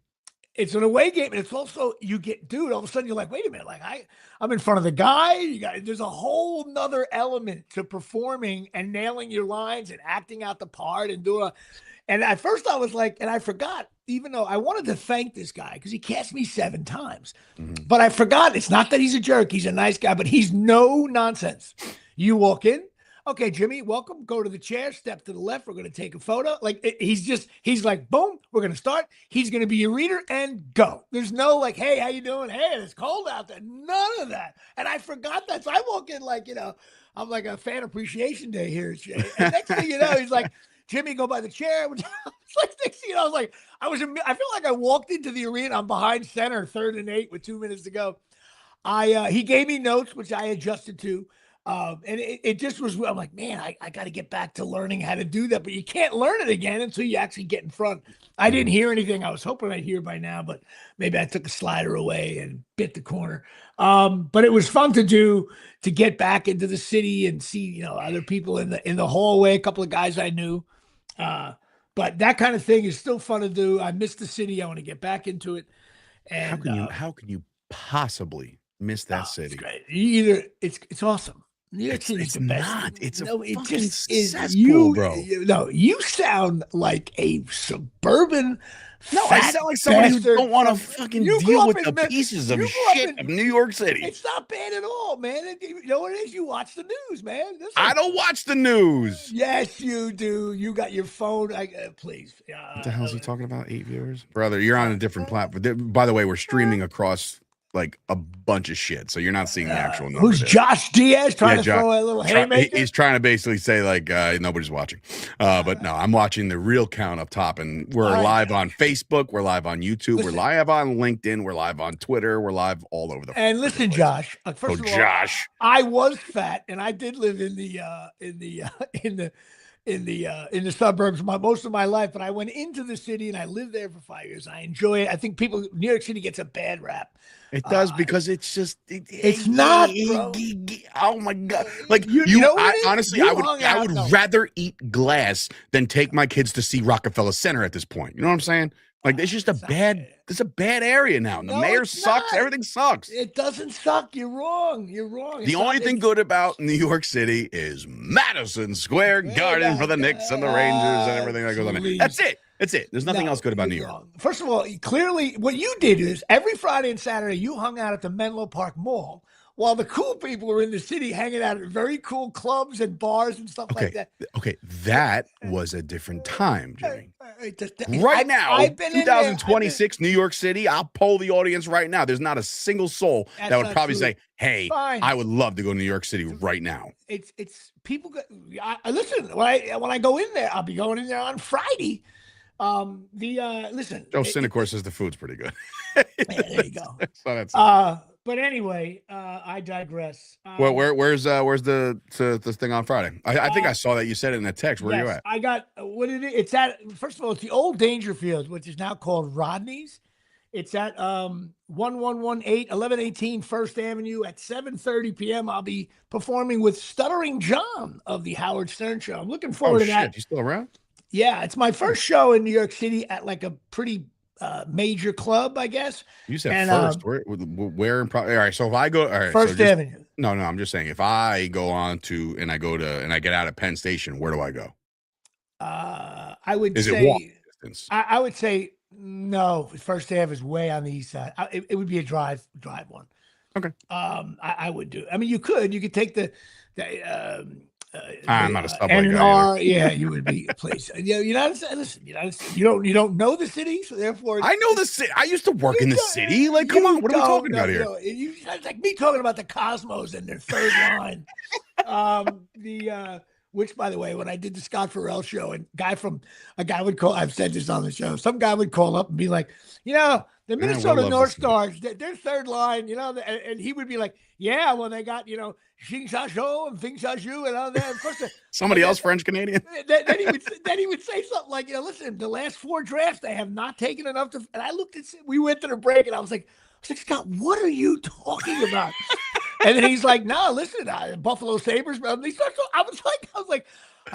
S1: It's an away game, and it's also dude. All of a sudden you're like, wait a minute, like I'm in front of the guy. There's a whole nother element to performing and nailing your lines and acting out the part and doing. And at first I was like, and I forgot, even though I wanted to thank this guy because he cast me 7 times, but I forgot. It's not that he's a jerk. He's a nice guy, but he's no nonsense. You walk in. Okay, Jimmy, welcome. Go to the chair, step to the left. We're going to take a photo. Like he's like, boom, we're going to start. He's going to be your reader and go. There's no like, hey, how you doing? Hey, it's cold out there. None of that. And I forgot that. So I walk in like, I'm like a fan appreciation day here. And next thing you know, he's like, Jimmy, go by the chair. It's like, next thing you know, I feel like I walked into the arena. I'm behind center, 3rd and 8 with 2 minutes to go. He gave me notes, which I adjusted to. And it just was, I'm like, man, I got to get back to learning how to do that, but you can't learn it again until you actually get in front. I didn't hear anything. I was hoping I'd hear by now, but maybe I took a slider away and bit the corner. But it was fun to get back into the city and see, other people in the hallway, a couple of guys I knew. But that kind of thing is still fun to do. I miss the city. I want to get back into it. And
S2: how can you possibly miss that city?
S1: It's great. It's awesome.
S2: It's not. It's
S1: it just is.
S2: Bro.
S1: You sound like a suburban.
S2: No, I sound like somebody who don't want to fucking deal with the pieces of shit of New York City.
S1: It's not bad at all, man. You know what it is? You watch the news, man.
S2: I don't watch the news.
S1: Yes, you do. You got your phone. Please.
S2: What the hell is he talking about? 8 viewers? Brother, you're on a different platform. By the way, we're streaming across like a bunch of shit, so you're not seeing the actual number.
S1: Who's Josh Diaz trying to throw a little haymaker?
S2: He's trying to basically say like nobody's watching, but no, I'm watching the real count up top, and we're live on Facebook, we're live on YouTube, we're live on LinkedIn, we're live on Twitter, we're live all over the.
S1: And listen, Josh. First of all,
S2: Josh,
S1: I was fat, and I did live in the in the suburbs most of my life, but I went into the city and I lived there for 5 years. I enjoy it. I think New York City gets a bad rap.
S2: It does because it's just
S1: It's not, bro.
S2: oh my god! Like
S1: you know what
S2: I
S1: it is?
S2: honestly,
S1: You
S2: I would
S1: hung out- no.
S2: rather eat glass than take my kids to see Rockefeller Center at this point. You know what I'm saying? Like it's just it's a bad area now. And the
S1: No,
S2: mayor
S1: it's
S2: sucks.
S1: not.
S2: Everything sucks.
S1: It doesn't suck. You're wrong. You're wrong.
S2: The only thing good about New York City is Madison Square Garden for the Knicks and the Rangers and everything that goes on there. That's it. That's it. There's nothing else good about New York.
S1: Wrong. First of all, clearly what you did is every Friday and Saturday you hung out at the Menlo Park Mall while the cool people were in the city hanging out at very cool clubs and bars and stuff like that.
S2: Okay, that was a different time, Jimmy.
S1: Right
S2: now, 2026 New York City, I'll poll the audience right now. There's not a single soul that would probably say, hey,
S1: fine.
S2: I would love to go to New York City right now.
S1: It's people. Listen, when I go in there, I'll be going in there on Friday. Listen.
S2: Joe Cinecor says the food's pretty good.
S1: There you go.
S2: So that's
S1: but anyway, I digress.
S2: Well, where's the thing on Friday? I think I saw that you said it in a text. Where are you at?
S1: I got what it is. It's at, first of all, it's the old Dangerfields, which is now called Rodney's. It's at 1118 First Avenue at 7:30 p.m. I'll be performing with Stuttering John of the Howard Stern Show. I'm looking forward to that.
S2: You still around?
S1: Yeah, it's my first show in New York City at like a pretty major club, I guess.
S2: You said first. Where all right, so if I go, all right,
S1: First Avenue.
S2: No, I'm just saying if I go on to and I get out at Penn Station, where do I go?
S1: I would
S2: say
S1: it walk
S2: distance?
S1: I would say no. First Ave is way on the east side. It would be a drive one.
S2: Okay.
S1: I would do. I mean, you could take the
S2: I'm not a subway guy.
S1: Yeah, you would be. Please, United States. Listen, you don't know the city, so therefore
S2: I know the city. I used to work in the city. Like, come on, what are we talking about here?
S1: It's like me talking about the Cosmos and their third line. Which, by the way, when I did the Scott Farrell show, and a guy would call. I've said this on the show. Some guy would call up and be like, the Minnesota North Stars, their third line, and he would be like, yeah, well, they got, Xing Shasho and Fing Shashu and all that. Of course,
S2: somebody else French Canadian.
S1: Then he would say something like, listen, the last 4 drafts they have not taken enough to. And I looked at, we went to the break, and I was like, Scott, what are you talking about? And then he's like, no, listen, Buffalo Sabres. I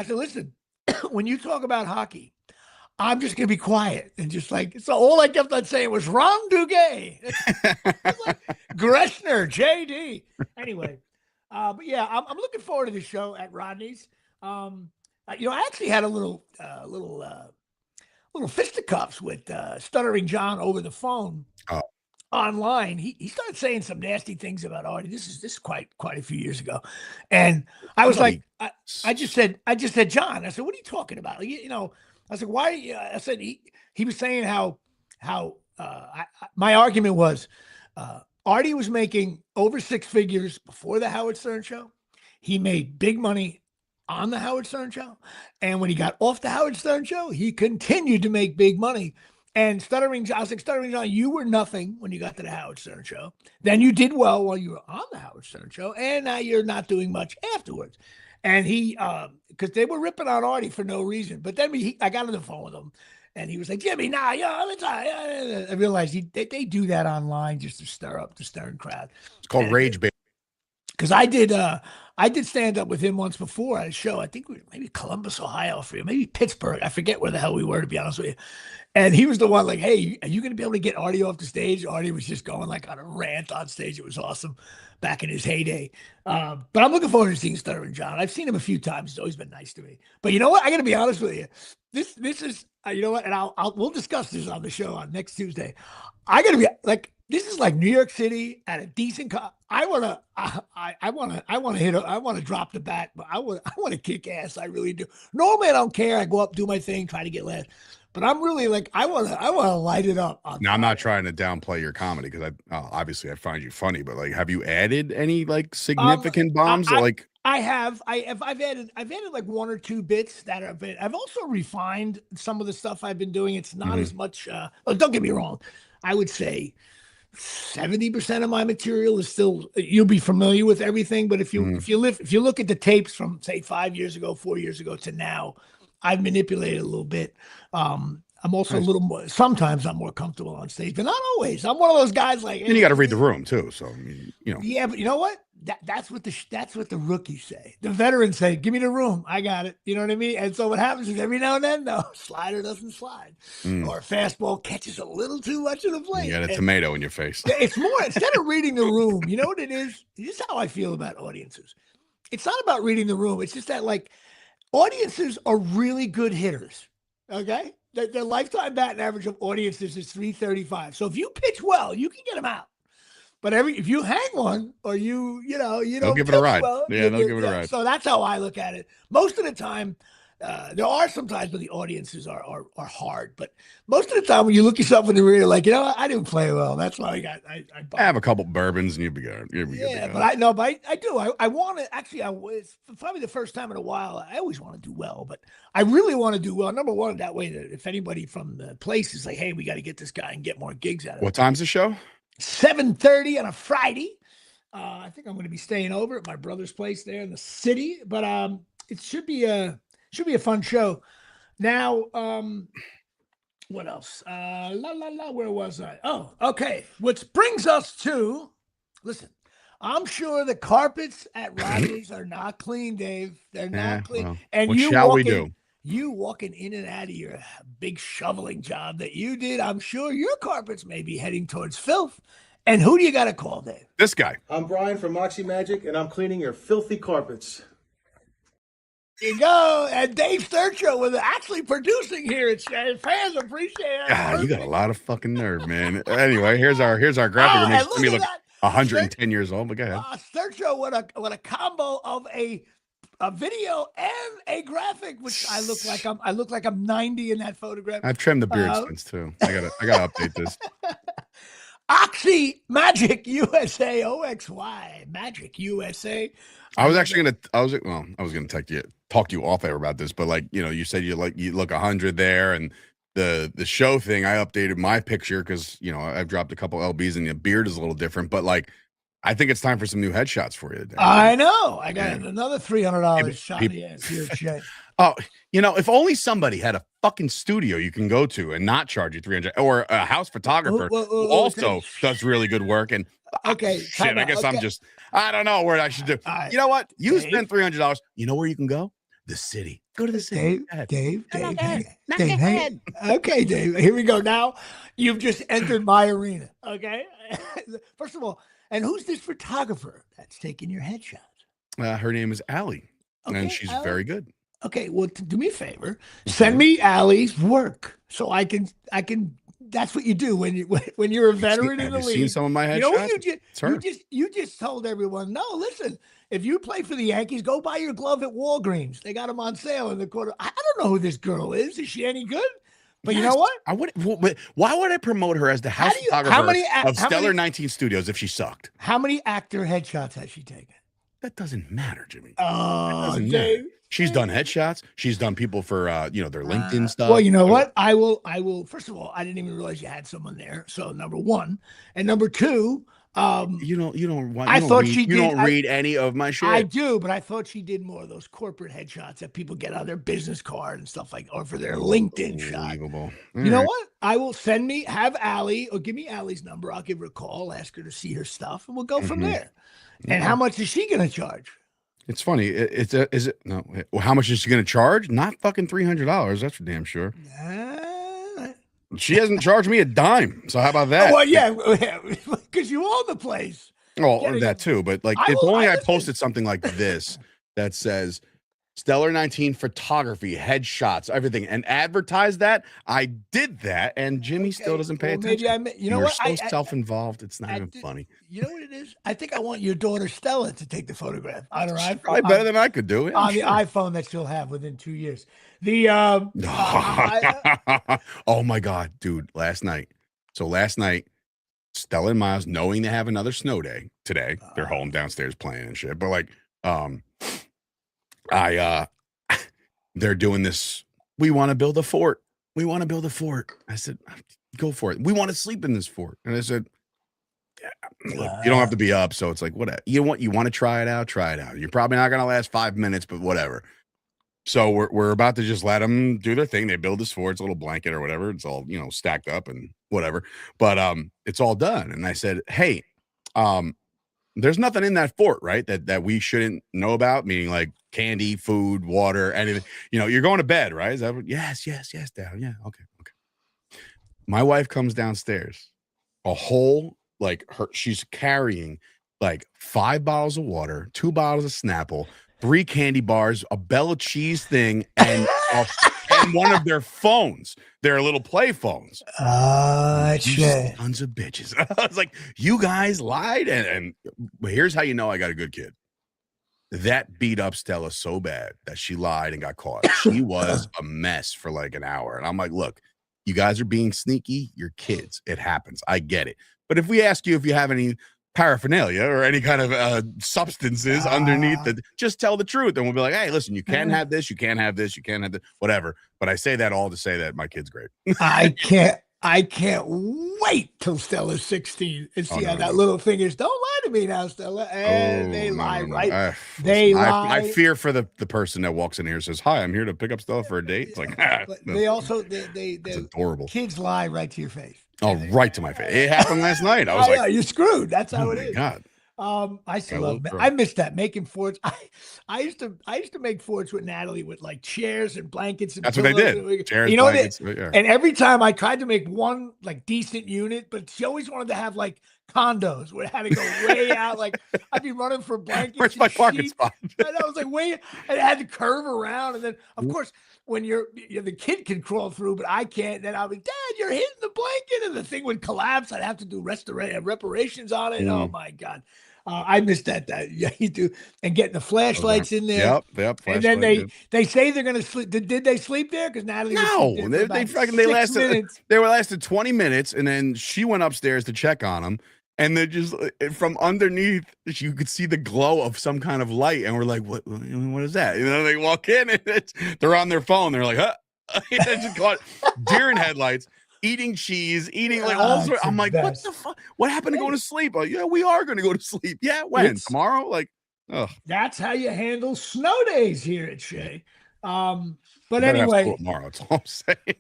S1: said, listen, when you talk about hockey, I'm just going to be quiet. And just like, so all I kept on saying was Ron Duguay. Like Greshner, JD. Anyway, but yeah, I'm looking forward to the show at Rodney's. I actually had a little fisticuffs with Stuttering John over the phone.
S2: Oh.
S1: Online, he started saying some nasty things about Artie. This is quite a few years ago, and I was like, I just said, John, I said, what are you talking about? I said, why? I said he was saying how my argument was Artie was making over 6 figures before the Howard Stern Show. He made big money on the Howard Stern Show, and when he got off the Howard Stern Show, he continued to make big money. And Stuttering John, you were nothing when you got to the Howard Stern Show. Then you did well while you were on the Howard Stern Show, and now you're not doing much afterwards. And he, because they were ripping on Artie for no reason. But then I got on the phone with him, and he was like, Jimmy, I realized they do that online just to stir up the Stern crowd.
S2: It's called rage bait.
S1: Because I did stand up with him once before at a show. I think maybe Columbus, Ohio, for you, maybe Pittsburgh. I forget where the hell we were, to be honest with you. And he was the one like, hey, are you going to be able to get Artie off the stage? Artie was just going like on a rant on stage. It was awesome back in his heyday. But I'm looking forward to seeing Stuttering John. I've seen him a few times. He's always been nice to me. But you know what? I got to be honest with you. This is, you know what? And we'll discuss this on the show on next Tuesday. I got to be like, this is like New York City at a decent. I want to drop the bat, but I want to kick ass. I really do. Normally I don't care. I go up, do my thing, try to get laughs. But I'm really like, I want to light it up.
S2: Now, I'm not trying to downplay your comedy because obviously I find you funny, but like, have you added any like significant bombs?
S1: I've added like 1 or 2 bits that have been. I've also refined some of the stuff I've been doing. It's not as much. Don't get me wrong. I would say 70% of my material is still, you'll be familiar with everything. But if you look at the tapes from say 5 years ago, 4 years ago to now, I've manipulated a little bit. I'm also a little more, sometimes I'm more comfortable on stage, but not always. I'm one of those guys like,
S2: And you got to read the room too. So, I mean,
S1: yeah, but you know what? That's what the rookies say. The veterans say, "Give me the room, I got it." You know what I mean? And so what happens is every now and then, though, slider doesn't slide, or a fastball catches a little too much of the plate.
S2: You got a tomato in your face.
S1: It's more instead of reading the room. You know what it is? This is how I feel about audiences. It's not about reading the room. It's just that like audiences are really good hitters. Okay, their lifetime batting average of audiences is 335. So if you pitch well, you can get them out. But if you hang one or you don't
S2: give it a ride.
S1: Well,
S2: yeah, they'll give it a ride.
S1: So that's how I look at it. Most of the time, there are some times when the audiences are hard, but most of the time when you look yourself in the mirror, like, I didn't play well. That's why I
S2: have a couple bourbons and you'll be good.
S1: Yeah, but I do. I want to actually. It's probably the first time in a while. I always want to do well, but I really want to do well. Number one, that way that if anybody from the place is like, hey, we got to get this guy and get more gigs out of him.
S2: What time's the show?
S1: 7:30 on a Friday. I think I'm going to be staying over at my brother's place there in the city, but it should be a fun show. Now, what else? Where was I? Oh, okay. Which brings us to, listen, I'm sure the carpets at Rodney's are not clean, Dave. They're not clean.
S2: Well,
S1: and
S2: what shall we do?
S1: You walking in and out of your big shoveling job that you did, I'm sure your carpets may be heading towards filth. And who do you got to call, Dave?
S2: This guy.
S4: I'm Brian from Moxie Magic, and I'm cleaning your filthy carpets.
S1: There you go. And Dave Sturcho was actually producing here. Fans appreciate it.
S2: God, you got a lot of fucking nerve, man. Anyway, here's our graphic. It makes me look 110 years old, but go ahead.
S1: Sturcho, what a combo of a video and a graphic, which I look like I'm 90 in that photograph.
S2: I've trimmed the beard since too. I gotta update this.
S1: Oxy Magic USA, OXY Magic USA.
S2: I was gonna talk to you off air about this, but you said you look 100 there, and the show thing. I updated my picture because I've dropped a couple lbs and the beard is a little different, but I think it's time for some new headshots for you today.
S1: I know. I got another $300 shot in the ass here, Shay.
S2: Oh, if only somebody had a fucking studio you can go to and not charge you $300, or a house photographer who also does really good work. And shit, I guess I don't know what I should do. You know what? You spend $300. You know where you can go? The city. Go to the city.
S1: Dave. Okay, Dave. Here we go. Now you've just entered my arena. Okay. First of all, and who's this photographer that's taking your headshots?
S2: Her name is Allie, and she's very good.
S1: Okay, well, do me a favor. Send me Allie's work so I can. That's what you do when you're a veteran in the league.
S2: Have you seen some of my headshots?
S1: You know what you just told everyone? No, listen. If you play for the Yankees, go buy your glove at Walgreens. They got them on sale in the quarter. I don't know who this girl is. Is she any good? But you know what?
S2: Why would I promote her as the house photographer of Stellar 19 Studios if she sucked?
S1: How many actor headshots has she taken?
S2: That doesn't matter, Jimmy.
S1: Oh, Dave.
S2: She's done headshots. She's done people for their LinkedIn stuff.
S1: Well, you know what? I will. First of all, I didn't even realize you had someone there. So number one, and number two,
S2: you don't read any of my shit.
S1: I do, but I thought she did more of those corporate headshots that people get on their business card and stuff or for their LinkedIn shot. You know what? I will have Allie or give me Allie's number. I'll give her a call, ask her to see her stuff, and we'll go from there. And how much is she going to charge?
S2: It's funny. How much is she going to charge? Not fucking $300. That's for damn sure. She hasn't charged me a dime. So how about that?
S1: Oh, well, yeah, because you own the place.
S2: Well, that too. But if only I posted something like this that says Stellar 19 photography, headshots, everything, and advertise that. I did that, and Jimmy still doesn't pay attention.
S1: Maybe you're
S2: so self-involved. It's not even funny.
S1: You know what it is? I think I want your daughter Stella to take the photograph on her iPhone.
S2: Probably better than I could do it.
S1: On the iPhone that she'll have within 2 years.
S2: Oh my God, dude! Last night, Stella and Miles, knowing they have another snow day today, they're home downstairs playing and shit. But they're doing this. We want to build a fort. I said, go for it. We want to sleep in this fort. And I said, look, you don't have to be up, so it's like, whatever. You want to try it out, try it out. You're probably not gonna last 5 minutes, but whatever. So we're about to just let them do their thing. They build this fort, it's a little blanket or whatever. It's all, stacked up and whatever. But it's all done. And I said, hey, there's nothing in that fort, right? That we shouldn't know about, meaning like candy, food, water, anything. You're going to bed, right? Is that what? Yes, Dad. Yeah, okay. My wife comes downstairs, a whole she's carrying like 5 bottles of water, 2 bottles of Snapple, 3 candy bars, a Bella cheese thing, and one of their phones, their little play phones. Sons of bitches. I was like, you guys lied. And here's how you know I got a good kid. That beat up Stella so bad that she lied and got caught. She was a mess for like an hour. And I'm like, look, you guys are being sneaky. You're kids. It happens. I get it. But if we ask you if you have any paraphernalia or any kind of substances underneath it, just tell the truth. And we'll be like, hey, listen, you can't have this. You can't have this. You can't have this, whatever. But I say that all to say that my kid's great.
S1: I can't wait till Stella's 16 and see how that little thing is. Don't lie to me now, Stella. And they lie, right? They lie.
S2: I fear for the person that walks in here and says, hi, I'm here to pick up Stella for a date. It's like,
S1: but they also,
S2: it's adorable.
S1: Kids lie right to your face.
S2: Oh, right to my face. It happened last night. I was like,
S1: you're screwed. That's how it is.
S2: God.
S1: I still love. I miss that making forts. I used to make forts with Natalie with like chairs and blankets. And
S2: that's what they did. Chairs, blankets. Yeah.
S1: And every time I tried to make one like decent unit, but she always wanted to have like condos where it had to go way out. Like I'd be running for blankets.
S2: Where's my parking spot?
S1: And I was like way, and it had to curve around. And then of course when the kid can crawl through, but I can't. Then I'll be, Dad, you're hitting the blanket, and the thing would collapse. I'd have to do reparations on it. Oh my God. I missed that. Yeah, you do. And getting the flashlights in there.
S2: Yep.
S1: And then they say they're going to sleep. Did they sleep there? Because Natalie.
S2: No, they were lasted 20 minutes, and then she went upstairs to check on them, and they just from underneath you could see the glow of some kind of light, and we're like, what is that? They walk in, and they're on their phone. They're like, huh? They just caught deer in headlights. Eating cheese, like all sorts. I'm like, what the fuck? What happened to going to sleep? Like, yeah, we are going to go to sleep. Yeah, when? Tomorrow? Like, ugh.
S1: That's how you handle snow days here at Shea. But anyway,
S2: tomorrow, that's all I'm saying.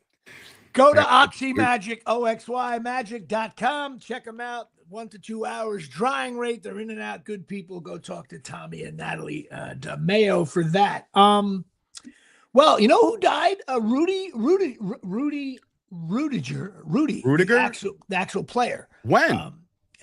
S1: Go to Oxy Magic, oxymagic.com. Check them out. 1 to 2 hours drying rate. They're in and out. Good people. Go talk to Tommy and Natalie DeMayo for that. Well, you know who died? Rudy, the actual player.
S2: When?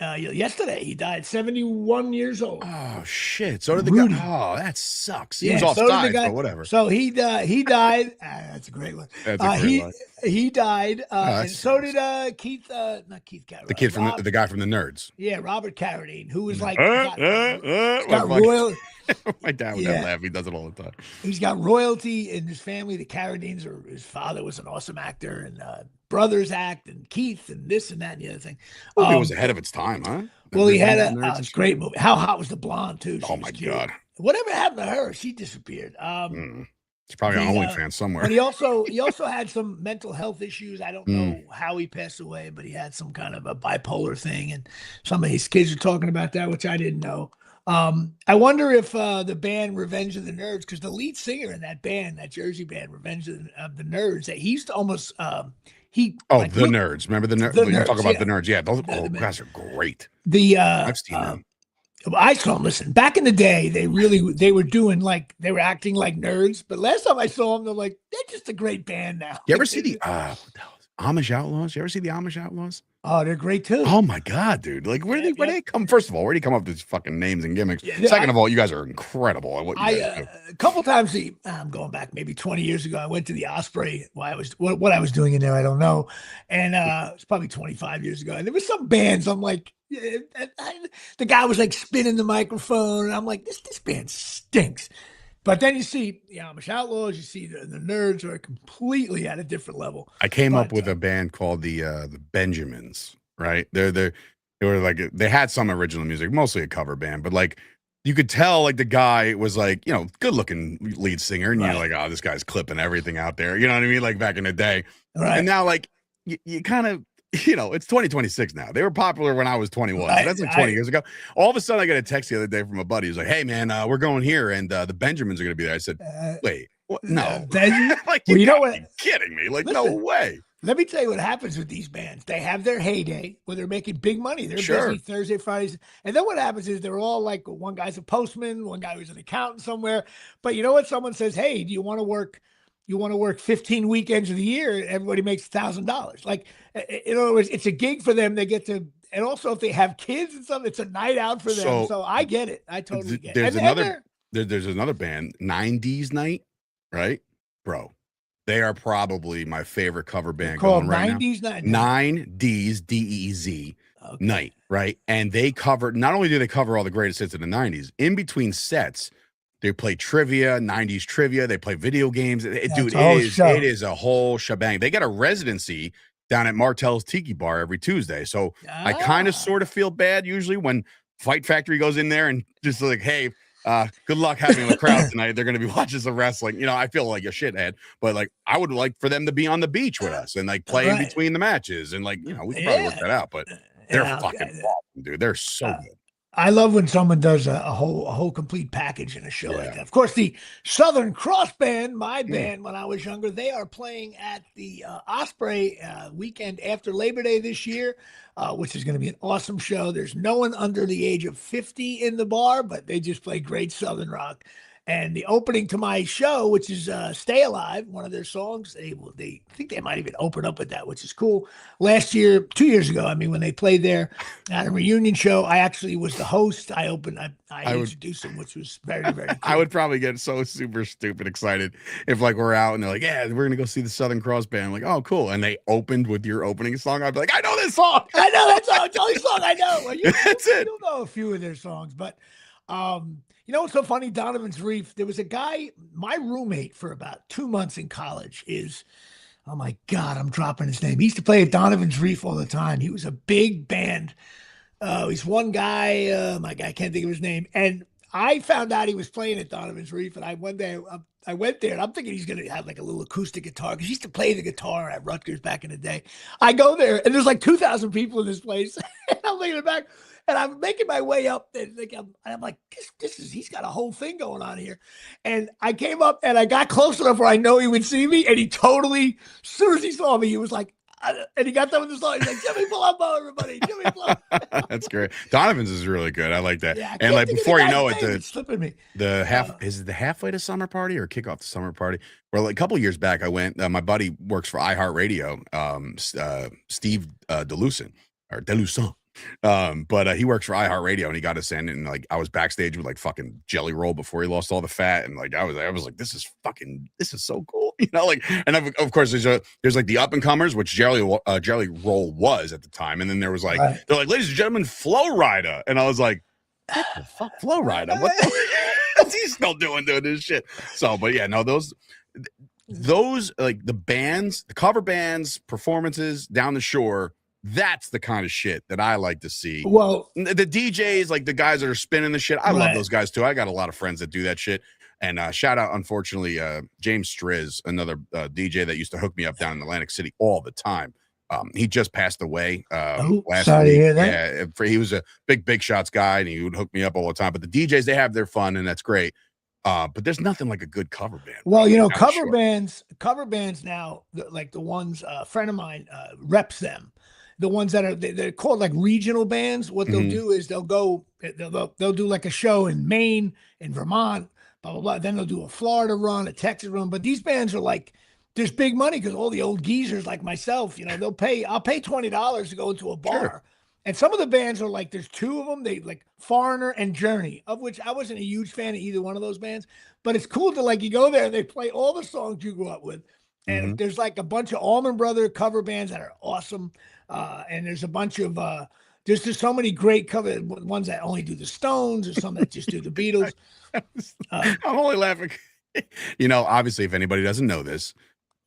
S1: Yesterday. He died 71 years old.
S2: Oh shit! So did the guy. Oh, that sucks. He was offside, but whatever.
S1: So he died. That's a great one.
S2: That's a great one.
S1: He died, and so did Keith. Not Keith Carradine.
S2: The kid from the guy from the Nerds.
S1: Yeah, Robert Carradine, who was like
S2: got royal. My dad would laugh. He does it all the time.
S1: He's got royalty in his family. The Carradines, or his father was an awesome actor, and brothers act, and Keith, and this and that and the other thing.
S2: It was ahead of its time, huh?
S1: Well, he had a great movie. How Hot Was the Blonde too?
S2: Oh my God!
S1: Whatever happened to her? She disappeared.
S2: It's probably on OnlyFans somewhere.
S1: But he also had some mental health issues. I don't know how he passed away, but he had some kind of a bipolar thing, and some of his kids are talking about that, which I didn't know. I wonder if the band Revenge of the Nerds, because the lead singer in that band, that Jersey band Revenge of the Nerds, that he used to almost
S2: Nerds. Remember the Nerds? You talk about the Nerds. Yeah, those guys are great.
S1: I've seen them. I saw them. Listen, back in the day, they were doing like, they were acting like nerds. But last time I saw them, they're like, they're just a great band now.
S2: You ever see the Amish Outlaws? You ever see the Amish Outlaws?
S1: Oh, they're great too.
S2: Oh my God, dude! Like, where do they come? First of all, where do you come up with these fucking names and gimmicks? Second of all, you guys are incredible at what you guys do.
S1: A couple times, I'm going back maybe 20 years ago. I went to the Osprey. What I was doing in there, I don't know. And it's probably 25 years ago. And there was some bands. I'm like, the guy was like spinning the microphone, and I'm like, this band stinks. But then you see the Amish Outlaws, you see the Nerds are completely at a different level.
S2: I came up with a band called the Benjamins, right? They were like, they had some original music, mostly a cover band, but like you could tell like the guy was like, good looking lead singer, and you're like, oh, this guy's clipping everything out there. You know what I mean? Like back in the day.
S1: Right.
S2: And now like you kind of, it's 2026 now. They were popular when I was 21. So that's like 20 years ago. All of a sudden, I got a text the other day from a buddy. He's like, "Hey, man, we're going here, and the Benjamins are going to be there." I said, "Wait, what? No."
S1: Like,
S2: you know what? Kidding me? Like, listen, no way.
S1: Let me tell you what happens with these bands. They have their heyday where they're making big money. They're busy Thursday, Fridays. And then what happens is they're all like, one guy's a postman, one guy who's an accountant somewhere. But you know what? Someone says, "Hey, do you want to work? You want to work 15 weekends of the year?" Everybody makes $1,000. Like, in other words, it's a gig for them. They get to, and also if they have kids and something, it's a night out for them. So I get it. I totally get it.
S2: There's another band, 90s Night, right? Bro. They are probably my favorite cover band going right
S1: 90s
S2: now. 9Ds, DEZ Night, right? And they cover, not only do they cover all the greatest hits of the 90s, in between sets, they play trivia, 90s trivia, they play video games. It is a whole shebang. They got a residency down at Martell's Tiki Bar every Tuesday. So I kind of sort of feel bad usually when Fight Factory goes in there and just like, "Hey, good luck having the crowd tonight. They're going to be watching some wrestling." I feel like a shithead, but like I would like for them to be on the beach with us and like play in between the matches. And like, we could probably work that out, but they're fucking awesome, dude. They're so good.
S1: I love when someone does a whole complete package in a show like that. Of course, the Southern Cross Band, my band when I was younger, they are playing at the Osprey weekend after Labor Day this year, which is going to be an awesome show. There's no one under the age of 50 in the bar, but they just play great Southern rock. And the opening to my show, which is "Stay Alive," one of their songs, they think they might even open up with that, which is cool. Last year, 2 years ago, when they played there at a reunion show, I actually was the host. I introduced them, which was very, very cool.
S2: I would probably get so super stupid excited if like we're out and they're like, "Yeah, we're gonna go see the Southern Cross Band." I'm like, "Oh, cool!" And they opened with your opening song. I'd be like, "I know this song.
S1: I know that song. It's the only song I know." Well,
S2: That's it.
S1: You'll know a few of their songs, but. What's so funny? Donovan's Reef. There was a guy, my roommate for about 2 months in college is, oh my God, I'm dropping his name. He used to play at Donovan's Reef all the time. He was a big band. He's one guy, I can't think of his name. And I found out he was playing at Donovan's Reef. And one day I went there and I'm thinking he's going to have like a little acoustic guitar because he used to play the guitar at Rutgers back in the day. I go there and there's like 2,000 people in this place. And I'm looking back. And I'm making my way up, and I'm like, he's got a whole thing going on here. And I came up, and I got close enough where I know he would see me, and he totally, as soon as he saw me, he was like, and he got done with the song. He's like, "Jimmy Palumbo, everybody, Jimmy Palumbo."
S2: That's great. Donovan's is really good. I like that.
S1: Yeah,
S2: and like before you know it,
S1: it's slipping me.
S2: Is it the halfway to summer party or kick off the summer party? Well, a couple of years back, I went. My buddy works for iHeartRadio, Steve Delucin. But he works for iHeartRadio and he got us in, and like I was backstage with like fucking Jelly Roll before he lost all the fat, and like I was like, this is so cool, and of course there's like the up and comers, which Jelly Roll was at the time, and then there was like they're like, "Ladies and gentlemen, Flow Rida," and I was like, "What the fuck, Flow Rida? What's he still doing this shit?" So, but yeah, no, those like the bands, the cover bands, performances down the shore. That's the kind of shit that I like to see.
S1: Well,
S2: the DJs, like the guys that are spinning the shit, I love those guys too. I got a lot of friends that do that shit. And shout out, unfortunately, James Striz, another DJ that used to hook me up down in Atlantic City all the time. He just passed away last week.
S1: Sorry to hear that.
S2: Yeah, he was a big shots guy, and he would hook me up all the time. But the DJs, they have their fun, and that's great. But there's nothing like a good cover band.
S1: Well, cover bands now, like the ones a friend of mine reps them. The ones that are they're called like regional bands. What they'll do is they'll do like a show in Maine, in Vermont, blah blah blah. Then they'll do a Florida run, a Texas run. But these bands are like, there's big money because all the old geezers like myself, I'll pay $20 to go into a bar. Sure. And some of the bands are like, there's two of them. They like Foreigner and Journey, of which I wasn't a huge fan of either one of those bands. But it's cool to like, you go there and they play all the songs you grew up with. And there's like a bunch of Allman Brothers cover bands that are awesome. And there's a bunch of there's just so many great cover ones that only do the Stones, or some that just do the Beatles.
S2: I'm only laughing. Obviously, if anybody doesn't know this,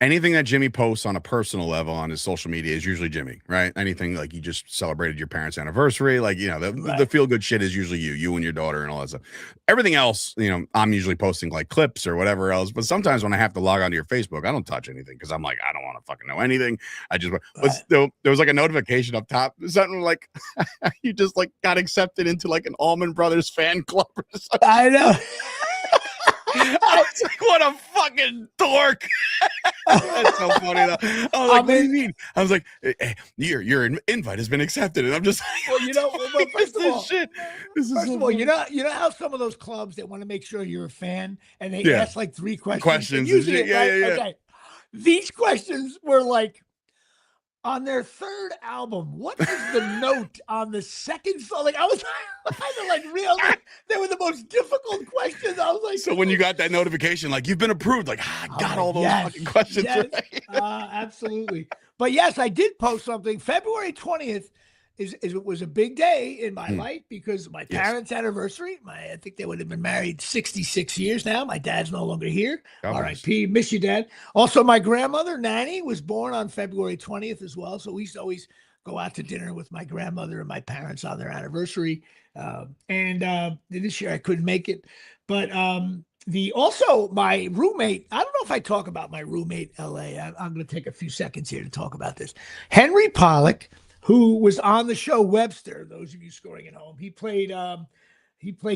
S2: anything that Jimmy posts on a personal level on his social media is usually Jimmy, right? Anything like you just celebrated your parents' anniversary, like, the feel good shit is usually you and your daughter and all that stuff. Everything else, I'm usually posting like clips or whatever else. But sometimes when I have to log onto your Facebook, I don't touch anything because I'm like, I don't want to fucking know anything. But still, there was like a notification up top, something like you just like got accepted into like an Allman Brothers fan club or something.
S1: I know.
S2: I was like, what a fucking dork. That's so funny though. I was like, what do you mean? I was like, hey, your invite has been accepted. And I'm just like,
S1: well, first of all,
S2: shit.
S1: First of all, you know how some of those clubs, they want to make sure you're a fan and they ask like 3 questions. And usually, okay. These questions were like, on their 3rd album, what is the note on the 2nd song? Like, I was like, real. They were the most difficult questions. I was like,
S2: so when you got that notification, like, you've been approved, like, I got all those fucking questions.
S1: Yes,
S2: right.
S1: Absolutely. But yes, I did post something. February 20th was a big day in my life because my parents' anniversary. I think they would have been married 66 years now. My dad's no longer here. R.I.P. Miss you, Dad. Also, my grandmother, Nanny, was born on February 20th as well. So we used to always go out to dinner with my grandmother and my parents on their anniversary. And this year I couldn't make it. But also my roommate, I don't know if I talk about my roommate, L.A. I'm going to take a few seconds here to talk about this. Henry Pollack, who was on the show Webster. Those of you scoring at home, he played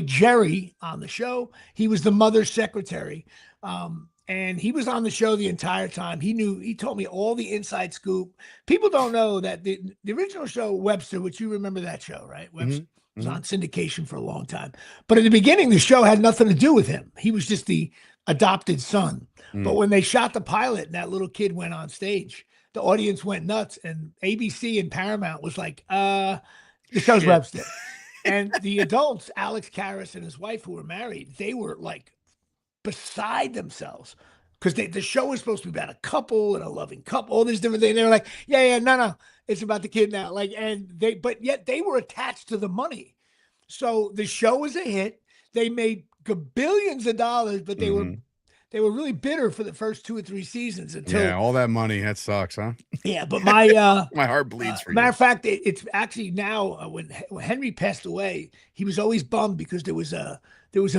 S1: Jerry on the show. He was the mother's secretary, and he was on the show the entire time. He told me all the inside scoop. People don't know that the original show Webster, which you remember that show, right? Webster was on syndication for a long time. But in the beginning, the show had nothing to do with him. He was just the adopted son. But when they shot the pilot and that little kid went on stage, the audience went nuts, and ABC and Paramount was like, the show's Webster. And the adults, Alex Karras and his wife, who were married, they were like beside themselves because the show was supposed to be about a couple and a loving couple, all these different things. They were like, no, it's about the kid now. But yet they were attached to the money. So the show was a hit. They made billions of dollars, but they were really bitter for the first 2 or 3 seasons until
S2: all that money. That sucks, huh?
S1: Yeah, but my
S2: my heart bleeds for you.
S1: Matter of fact, it's actually now when Henry passed away, he was always bummed because there was a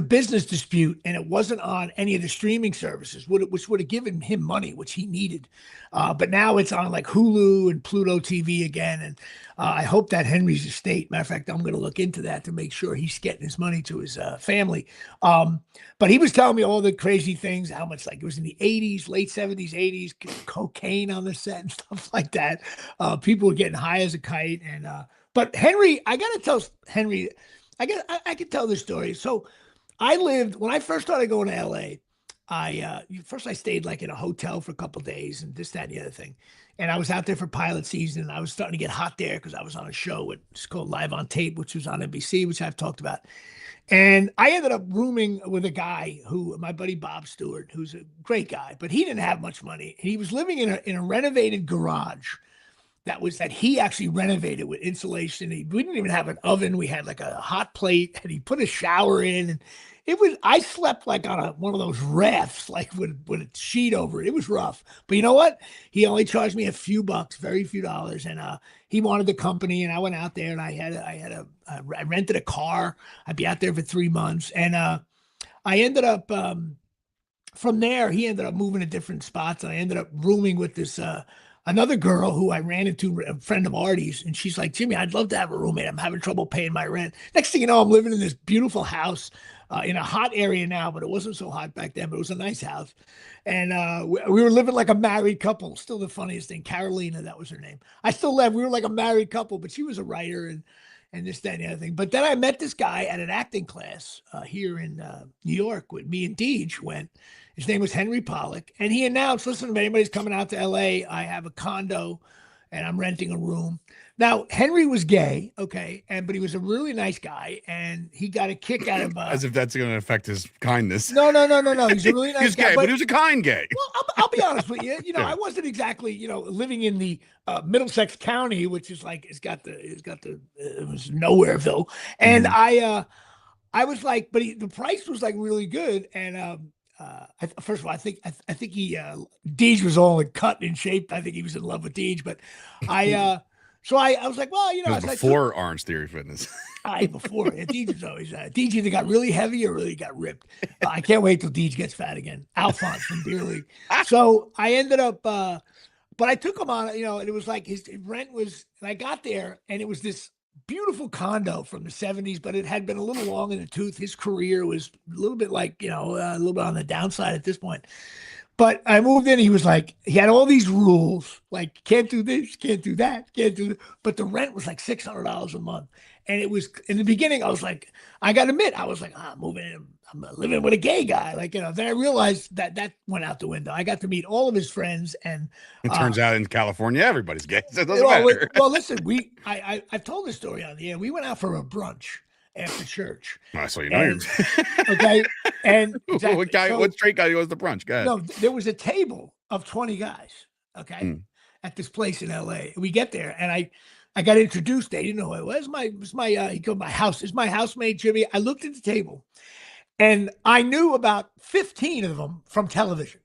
S1: business dispute and it wasn't on any of the streaming services, which would have given him money, which he needed. But now it's on like Hulu and Pluto TV again, and I hope that Henry's estate. Matter of fact, I'm going to look into that to make sure he's getting his money to his family. But he was telling me all the crazy things, how much like it was in the 80s, late 70s, 80s, cocaine on the set and stuff like that. People were getting high as a kite. And but Henry, I got to tell Henry, I could tell this story. So when I first started going to LA, I stayed like in a hotel for a couple of days and this, that, and the other thing. And I was out there for pilot season and I was starting to get hot there because I was on a show. It's called Live on Tape, which was on NBC, which I've talked about. And I ended up rooming with a guy my buddy Bob Stewart, who's a great guy, but he didn't have much money. He was living in a renovated garage that he actually renovated with insulation. We didn't even have an oven. We had like a hot plate and he put a shower in, and I slept like on one of those rafts, like with a sheet over it. It was rough, but you know what? He only charged me a few bucks, very few dollars. And he wanted the company, and I went out there and I rented a car. I'd be out there for 3 months. And I ended up, from there, he ended up moving to different spots. And I ended up rooming with this, another girl who I ran into, a friend of Artie's, and she's like, Jimmy, I'd love to have a roommate. I'm having trouble paying my rent. Next thing you know, I'm living in this beautiful house in a hot area now, but it wasn't so hot back then, but it was a nice house. And we were living like a married couple. Still the funniest thing, Carolina, that was her name. We were like a married couple, but she was a writer and this, that, and the other thing. But then I met this guy at an acting class here in New York with me and Deej went. His name was Henry Pollack. And he announced, listen, if anybody's coming out to LA, I have a condo and I'm renting a room. Now, Henry was gay, okay, but he was a really nice guy, and he got a kick out of...
S2: As if that's going to affect his kindness.
S1: No. He's a really nice
S2: He's
S1: guy.
S2: Gay, but he was a kind gay.
S1: Well, I'll be honest with you. I wasn't exactly, living in the Middlesex County, which is like, it was Nowhereville. And I was like, but the price was like really good. And first of all, I think he Deej was all in cut and shaped. I think he was in love with Deej, but so I was like, well,
S2: It was before Orange Theory Fitness.
S1: Before Deej was always Deej either got really heavy or really got ripped. I can't wait till Deej gets fat again. Alphonse from Beer League. So I ended up, but I took him on, and it was like his rent was. And I got there, and it was this beautiful condo from the 70s, but it had been a little long in the tooth. His career was a little bit like, a little bit on the downside at this point. But I moved in, he was like, he had all these rules, like can't do this, can't do that, can't do that. But the rent was like $600 a month. And it was, in the beginning, I was like, I got to admit, I was like, I'm moving in, I'm living with a gay guy. Like, then I realized that went out the window. I got to meet all of his friends. And
S2: it turns out in California, everybody's gay. So it doesn't matter.
S1: Well, listen, I've told this story on the air. We went out for a brunch after church.
S2: So you know,
S1: okay. And exactly.
S2: What straight guy goes to brunch? Go ahead.
S1: No, there was a table of 20 guys. Okay. At this place in LA. We get there and I got introduced. They didn't know who I was. My housemate, Jimmy. I looked at the table and I knew about 15 of them from television.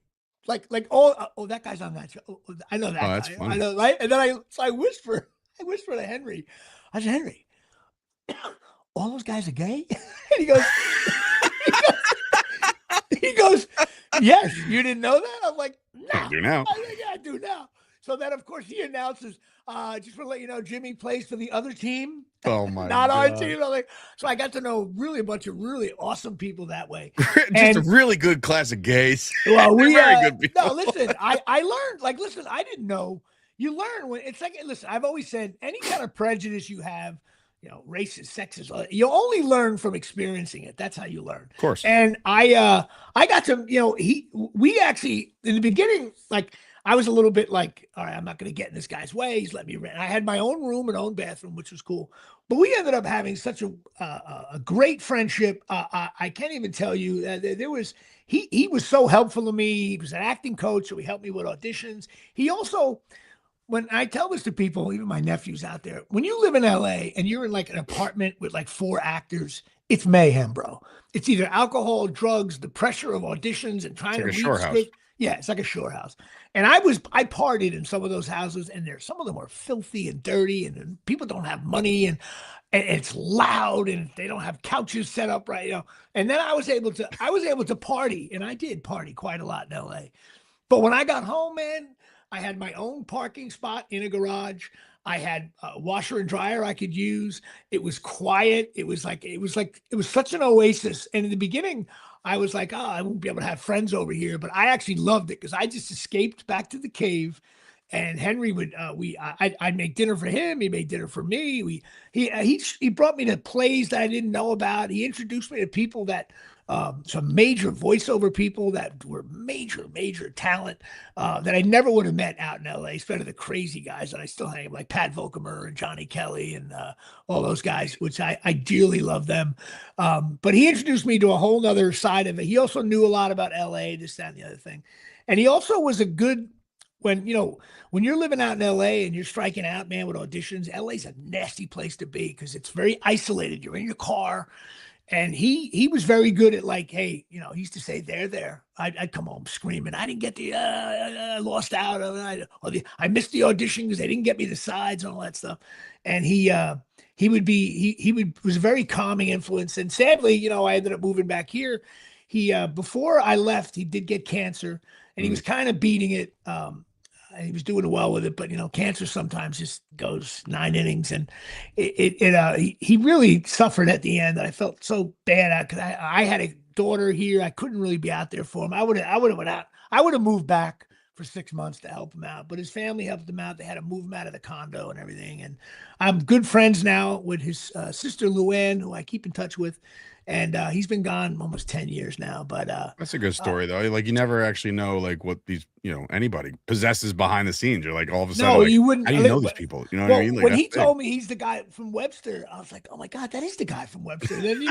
S1: Like, that guy's on that show. Oh, I know that guy.
S2: That's funny.
S1: I know, right? And then I whisper to Henry. I said, Henry, all those guys are gay? And he goes, yes, you didn't know that? I'm like, no.
S2: I do now.
S1: I do now. So then, of course, he announces, just want to let you know, Jimmy plays for the other team.
S2: Oh, my
S1: Not
S2: God.
S1: our team. So I got to know really a bunch of really awesome people that way.
S2: Just a really good class of gays.
S1: Well,
S2: They're very good people.
S1: No, listen, I learned, I didn't know. You learn when it's like, listen, I've always said any kind of prejudice you have, racist, sexist, you only learn from experiencing it. That's how you learn.
S2: Of course.
S1: And I got to, we actually, in the beginning, like, I was a little bit like, all right, I'm not going to get in this guy's way. He's let me rent. I had my own room and own bathroom, which was cool. But we ended up having such a great friendship. I can't even tell you. There was he was so helpful to me. He was an acting coach, so he helped me with auditions. He also, when I tell this to people, even my nephews out there, when you live in LA and you're in like an apartment with like 4 actors, it's mayhem, bro. It's either alcohol, drugs, the pressure of auditions and trying to read the script. Yeah, it's like a shore house. And I partied in some of those houses, and some of them are filthy and dirty, and people don't have money, and it's loud, and they don't have couches set up right, And then I was able to party, and I did party quite a lot in LA. But when I got home, man, I had my own parking spot in a garage. I had a washer and dryer I could use. It was quiet. It was such an oasis. And in the beginning, I was like, I won't be able to have friends over here, but I actually loved it because I just escaped back to the cave. And Henry would, I'd make dinner for him. He made dinner for me. He brought me to plays that I didn't know about. He introduced me to people that, some major voiceover people that were major talent that I never would have met out in LA, instead of the crazy guys that I still hang, like Pat Volkamer and Johnny Kelly and all those guys, which I dearly love them. But he introduced me to a whole nother side of it. He also knew a lot about LA, this, that, and the other thing. And he also was a good, when you're living out in LA and you're striking out, man, with auditions, LA's a nasty place to be because it's very isolated. You're in your car. And he was very good at, like, hey, he used to say, there. I'd come home screaming, I didn't get I lost out. I missed the audition because they didn't get me the sides and all that stuff. And he was a very calming influence. And sadly, I ended up moving back here. He, before I left, he did get cancer, and he was kind of beating it. And he was doing well with it, but cancer sometimes just goes 9 innings, and he really suffered at the end. I felt so bad because I had a daughter here. I couldn't really be out there for him. I would have moved back for 6 months to help him out, but his family helped him out. They had to move him out of the condo and everything. And I'm good friends now with his sister Luann, who I keep in touch with. And he's been gone almost 10 years now. But
S2: that's a good story, though. Like, you never actually know, like, what these, anybody possesses behind the scenes. You're like, all of a sudden,
S1: no, you wouldn't.
S2: How do you know these people? You know what I mean? Like,
S1: when he told me he's the guy from Webster, I was like, oh my God, that is the guy from Webster. And then,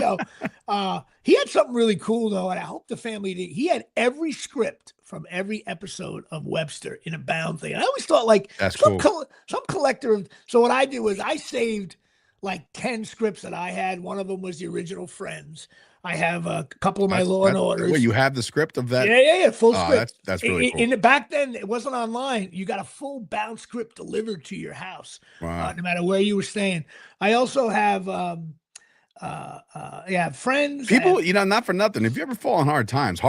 S1: he had something really cool, though. And I hope the family did. He had every script from every episode of Webster in a bound thing. I always thought, like,
S2: that's
S1: some
S2: cool.
S1: Some collector of. So what I did was I saved like 10 scripts that I had. One of them was the original Friends. I have a couple of my
S2: That's
S1: Law and Orders.
S2: Wait, you have the script of that?
S1: Yeah, full script.
S2: That's really cool.
S1: Back then, it wasn't online. You got a full bound script delivered to your house,
S2: Wow.
S1: no matter where you were staying. I also have, friends.
S2: People, not for nothing. If you ever fall on hard times,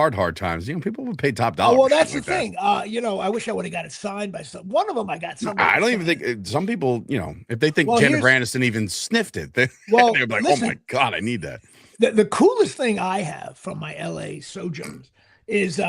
S2: people would pay top dollar.
S1: Oh, well, that's the thing. I wish I would have got it signed by some. One of them I got somebody.
S2: I don't even think some people, if they think Jennifer Aniston even sniffed it, they're like, listen, oh my God, I need that.
S1: The coolest thing I have from my LA sojourns is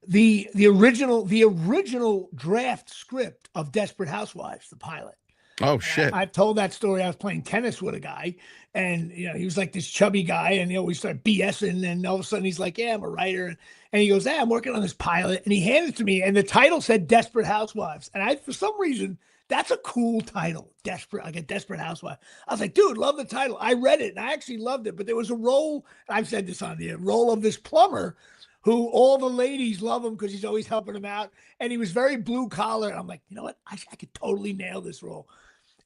S1: the original draft script of Desperate Housewives, the pilot.
S2: Oh shit!
S1: I've told that story. I was playing tennis with a guy, and he was like this chubby guy, and we started BSing, and all of a sudden he's like, "Yeah, I'm a writer," and he goes, "Yeah, I'm working on this pilot," and he handed it to me, and the title said "Desperate Housewives," and for some reason, that's a cool title, like a Desperate Housewife. I was like, dude, love the title. I read it, and I actually loved it, but there was a role. I've said this on the role of this plumber, who all the ladies love him because he's always helping them out, and he was very blue collar. And I'm like, you know what? I could totally nail this role.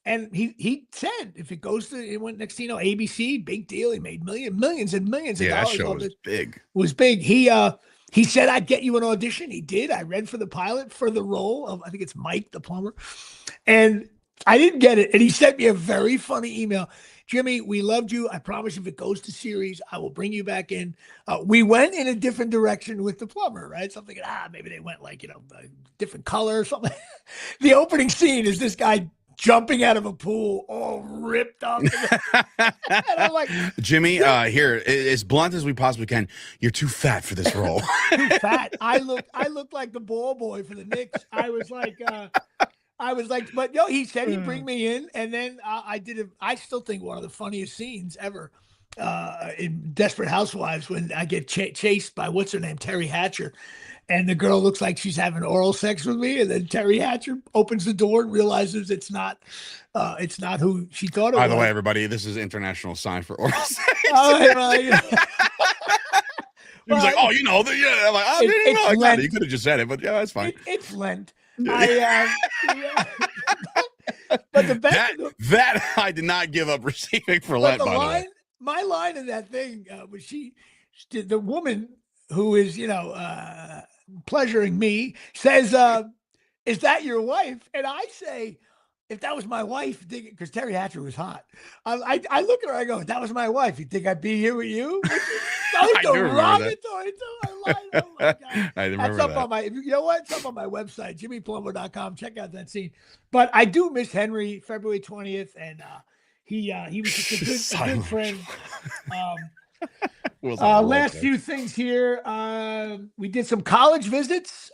S1: And he said, if it goes to, it went next, ABC, big deal. He made millions and millions of dollars.
S2: That show was big.
S1: Was big. He said, I'd get you an audition. He did. I read for the pilot for the role of, I think it's Mike, the plumber. And I didn't get it. And he sent me a very funny email. Jimmy, we loved you. I promise if it goes to series, I will bring you back in. We went in a different direction with the plumber, right? So I'm thinking, maybe they went like, a different color or something. The opening scene is this guy jumping out of a pool, all ripped up. And I'm like,
S2: Jimmy, here, as blunt as we possibly can, you're too fat for this role.
S1: Too fat. I looked like the ball boy for the Knicks. I was like, but he said he'd bring me in, and then I did it. I still think one of the funniest scenes ever in Desperate Housewives when I get chased by what's her name, Terry Hatcher. And the girl looks like she's having oral sex with me, and then Terry Hatcher opens the door and realizes it's not who she thought it was.
S2: By the way, everybody, this is international sign for oral sex.
S1: He
S2: was like, "Oh, I'm like, "Oh, didn't know." I got it. You could have just said it, but yeah, that's fine.
S1: It's Lent. But the best
S2: that I did not give up receiving for Lent. By the way,
S1: my line in that thing was the woman who is pleasuring me says, "Is that your wife?" And I say, if that was my wife, because Terry Hatcher was hot, I look at her, I go, if that was my wife, you think I'd be here with you? That was derogatory too. I lied. Oh my God.
S2: I remember that.
S1: On my, it's up on my website, jimmypalumbo.com. Check out that scene. But I do miss Henry, February 20th, and he was just a good friend. Last few things here. We did some college visits.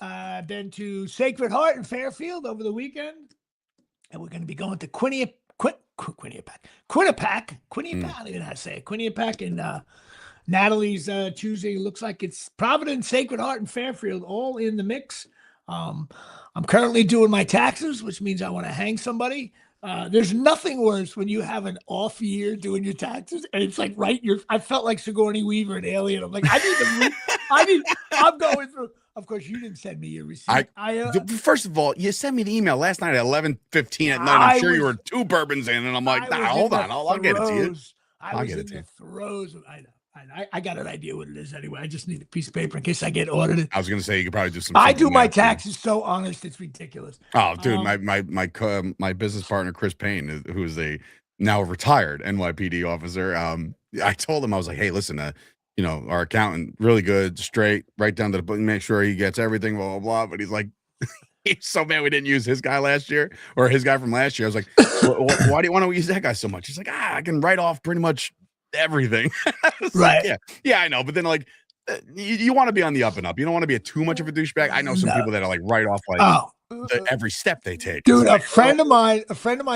S1: Been to Sacred Heart in Fairfield over the weekend, and we're going to be going to Quinnipiac. I don't even know how to say it. Quinnipiac, and Natalie's choosing. Looks like it's Providence, Sacred Heart, and Fairfield, all in the mix. I'm currently doing my taxes, which means I want to hang somebody. There's nothing worse when you have an off year doing your taxes, and it's like I felt like Sigourney Weaver in Alien. I'm like, I'm going through. Of course, you didn't send me your receipt.
S2: First of all, you sent me the email last night at 11:15 at night. I'm sure you were 2 bourbons in, and I'm like, nah, hold on, I'll get it to you.
S1: I was in the throes. I got an idea what it is anyway. I just need a piece of paper in case I get audited.
S2: I was going to say you could probably do some.
S1: I do my taxes so honest, it's ridiculous.
S2: Oh, dude, my business partner Chris Payne, who is a now retired NYPD officer. I told him, I was like, hey, listen, our accountant, really good, straight, right down to the make sure he gets everything, blah blah blah. But he's like, he's so mad we didn't use his guy last year or his guy from last year. I was like, why do you want to use that guy so much? He's like, I can write off pretty much everything.
S1: Right.
S2: Like, yeah, I know. But then you want to be on the up and up. You don't want to be too much of a douchebag. I know some people that are like right off every step they take.
S1: Dude, a friend of mine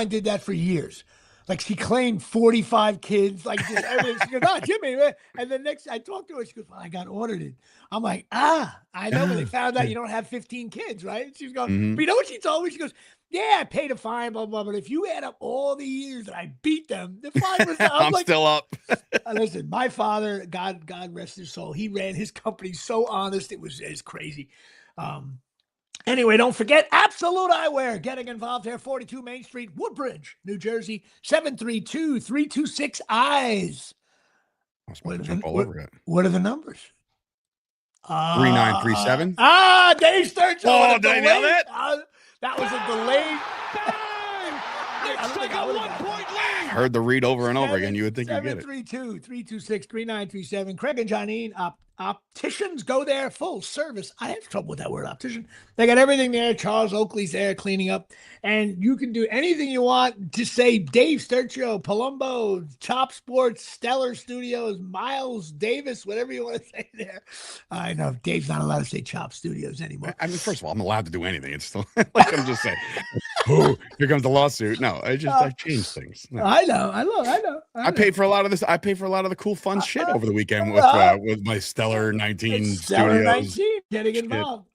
S1: did that for years. Like she claimed 45 kids, like just everything. She goes, "Oh, Jimmy," and then next I talked to her, she goes, "Well, I got audited." I'm like, I know, when they found out you don't have 15 kids, right? She's going, but you know what she told me? She goes, "Yeah, I paid a fine, blah blah, but if you add up all the years that I beat them, the fine was." I'm like,
S2: still up.
S1: Listen, my father, God rest his soul, he ran his company so honest, it's crazy. Anyway, don't forget Absolute Eyewear. Getting involved here, 42 Main Street, Woodbridge, New Jersey, 732-326-EYES.
S2: I was about to jump all over it.
S1: What are the numbers?
S2: 3937.
S1: Dave Sturcho.
S2: Oh, did I nail that?
S1: That was a delayed.
S3: Knicks take a 1-point lead.
S2: Heard the read over and over again. You would think you'd get it.
S1: 732-326-3937. Craig and Janine, opticians, go there, full service. I have trouble with that word, optician. They got everything there. Charles Oakley's there cleaning up. And you can do anything you want. Just say Dave Sturcio, Palumbo, Chop Sports, Stellar Studios, Miles Davis, whatever you want to say there. I know Dave's not allowed to say Chop Studios anymore.
S2: I mean, first of all, I'm allowed to do anything. It's still like I'm just saying. Oh, here comes the lawsuit. No, I changed things. No.
S1: I know.
S2: I paid for a lot of this. I paid for a lot of the cool, fun shit over the weekend with my Stellar 19
S1: Stellar
S2: Studios.
S1: 19 getting involved.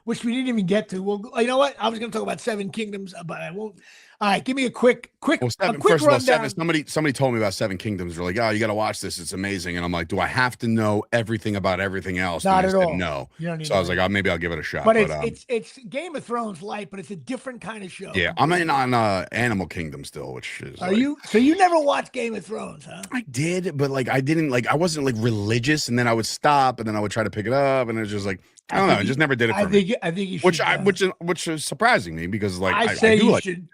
S1: Which we didn't even get to. Well, you know what? I was going to talk about Seven Kingdoms, but I won't. All right, give me a quick
S2: Well,
S1: first of
S2: all, somebody told me about Seven Kingdoms. They're like, oh, you got to watch this. It's amazing. And I'm like, do I have to know everything about everything else?
S1: Not at all.
S2: Said, no.
S1: So
S2: I was like, maybe I'll give it a shot.
S1: But it's Game of Thrones light, but it's a different kind of show.
S2: Yeah, I'm in on Animal Kingdom still, which is.
S1: Are you? So you never watched Game of Thrones, huh?
S2: I did, but like I didn't like I wasn't like religious, and then I would stop, and then I would try to pick it up, and it was just like I don't know, I just never did it for me.
S1: I think you should.
S2: Which is surprising me because like
S1: I
S2: say
S1: you
S2: like
S1: should.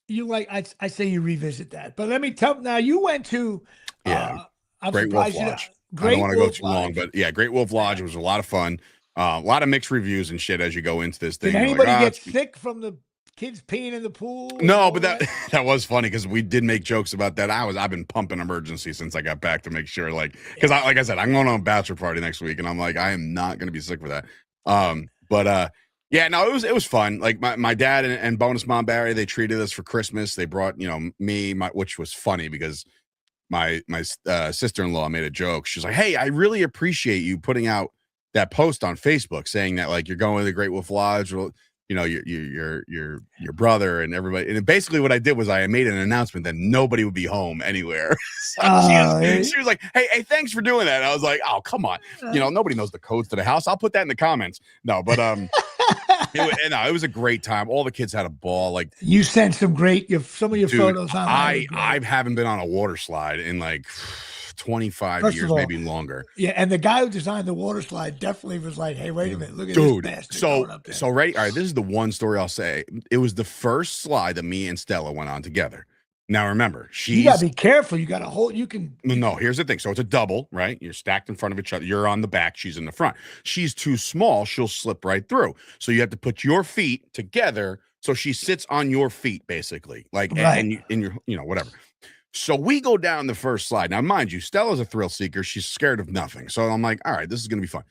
S1: I say you revisit that, but let me tell. Now you went to
S2: Great Wolf Lodge. I don't want to go too long, but yeah, Great Wolf Lodge was a lot of fun. A lot of mixed reviews and shit as you go into this thing.
S1: Did anybody get sick from the kids peeing in the pool?
S2: No, but that was funny because we did make jokes about that. I've been pumping emergency since I got back to make sure, like, because like I said, I'm going on a bachelor party next week, and I'm like, I am not going to be sick for that. Yeah, no, it was fun. Like my dad and bonus mom Barry, they treated us for Christmas. They brought me, which was funny because my sister-in-law made a joke. She's like, hey, I really appreciate you putting out that post on Facebook saying that like you're going to the Great Wolf Lodge, or, your brother and everybody. And basically what I did was I made an announcement that nobody would be home anywhere. So she was like, hey, thanks for doing that. And I was like, oh, come on. Nobody knows the codes to the house. I'll put that in the comments. No, but it was a great time. All the kids had a ball. Like
S1: you sent some of your photos on.
S2: I haven't been on a water slide in like 25 years, maybe longer.
S1: Yeah, and the guy who designed the water slide definitely was like, "Hey, wait a minute, look at this bastard going up there."
S2: So ready? All right, this is the one story I'll say. It was the first slide that me and Stella went on together. Now remember, you
S1: gotta be careful. You gotta hold.
S2: No, here's the thing. So it's a double, right? You're stacked in front of each other. You're on the back. She's in the front. She's too small. She'll slip right through. So you have to put your feet together. So she sits on your feet, basically, like and you're whatever. So we go down the first slide. Now, mind you, Stella's a thrill seeker. She's scared of nothing. So I'm like, all right, this is going to be fun.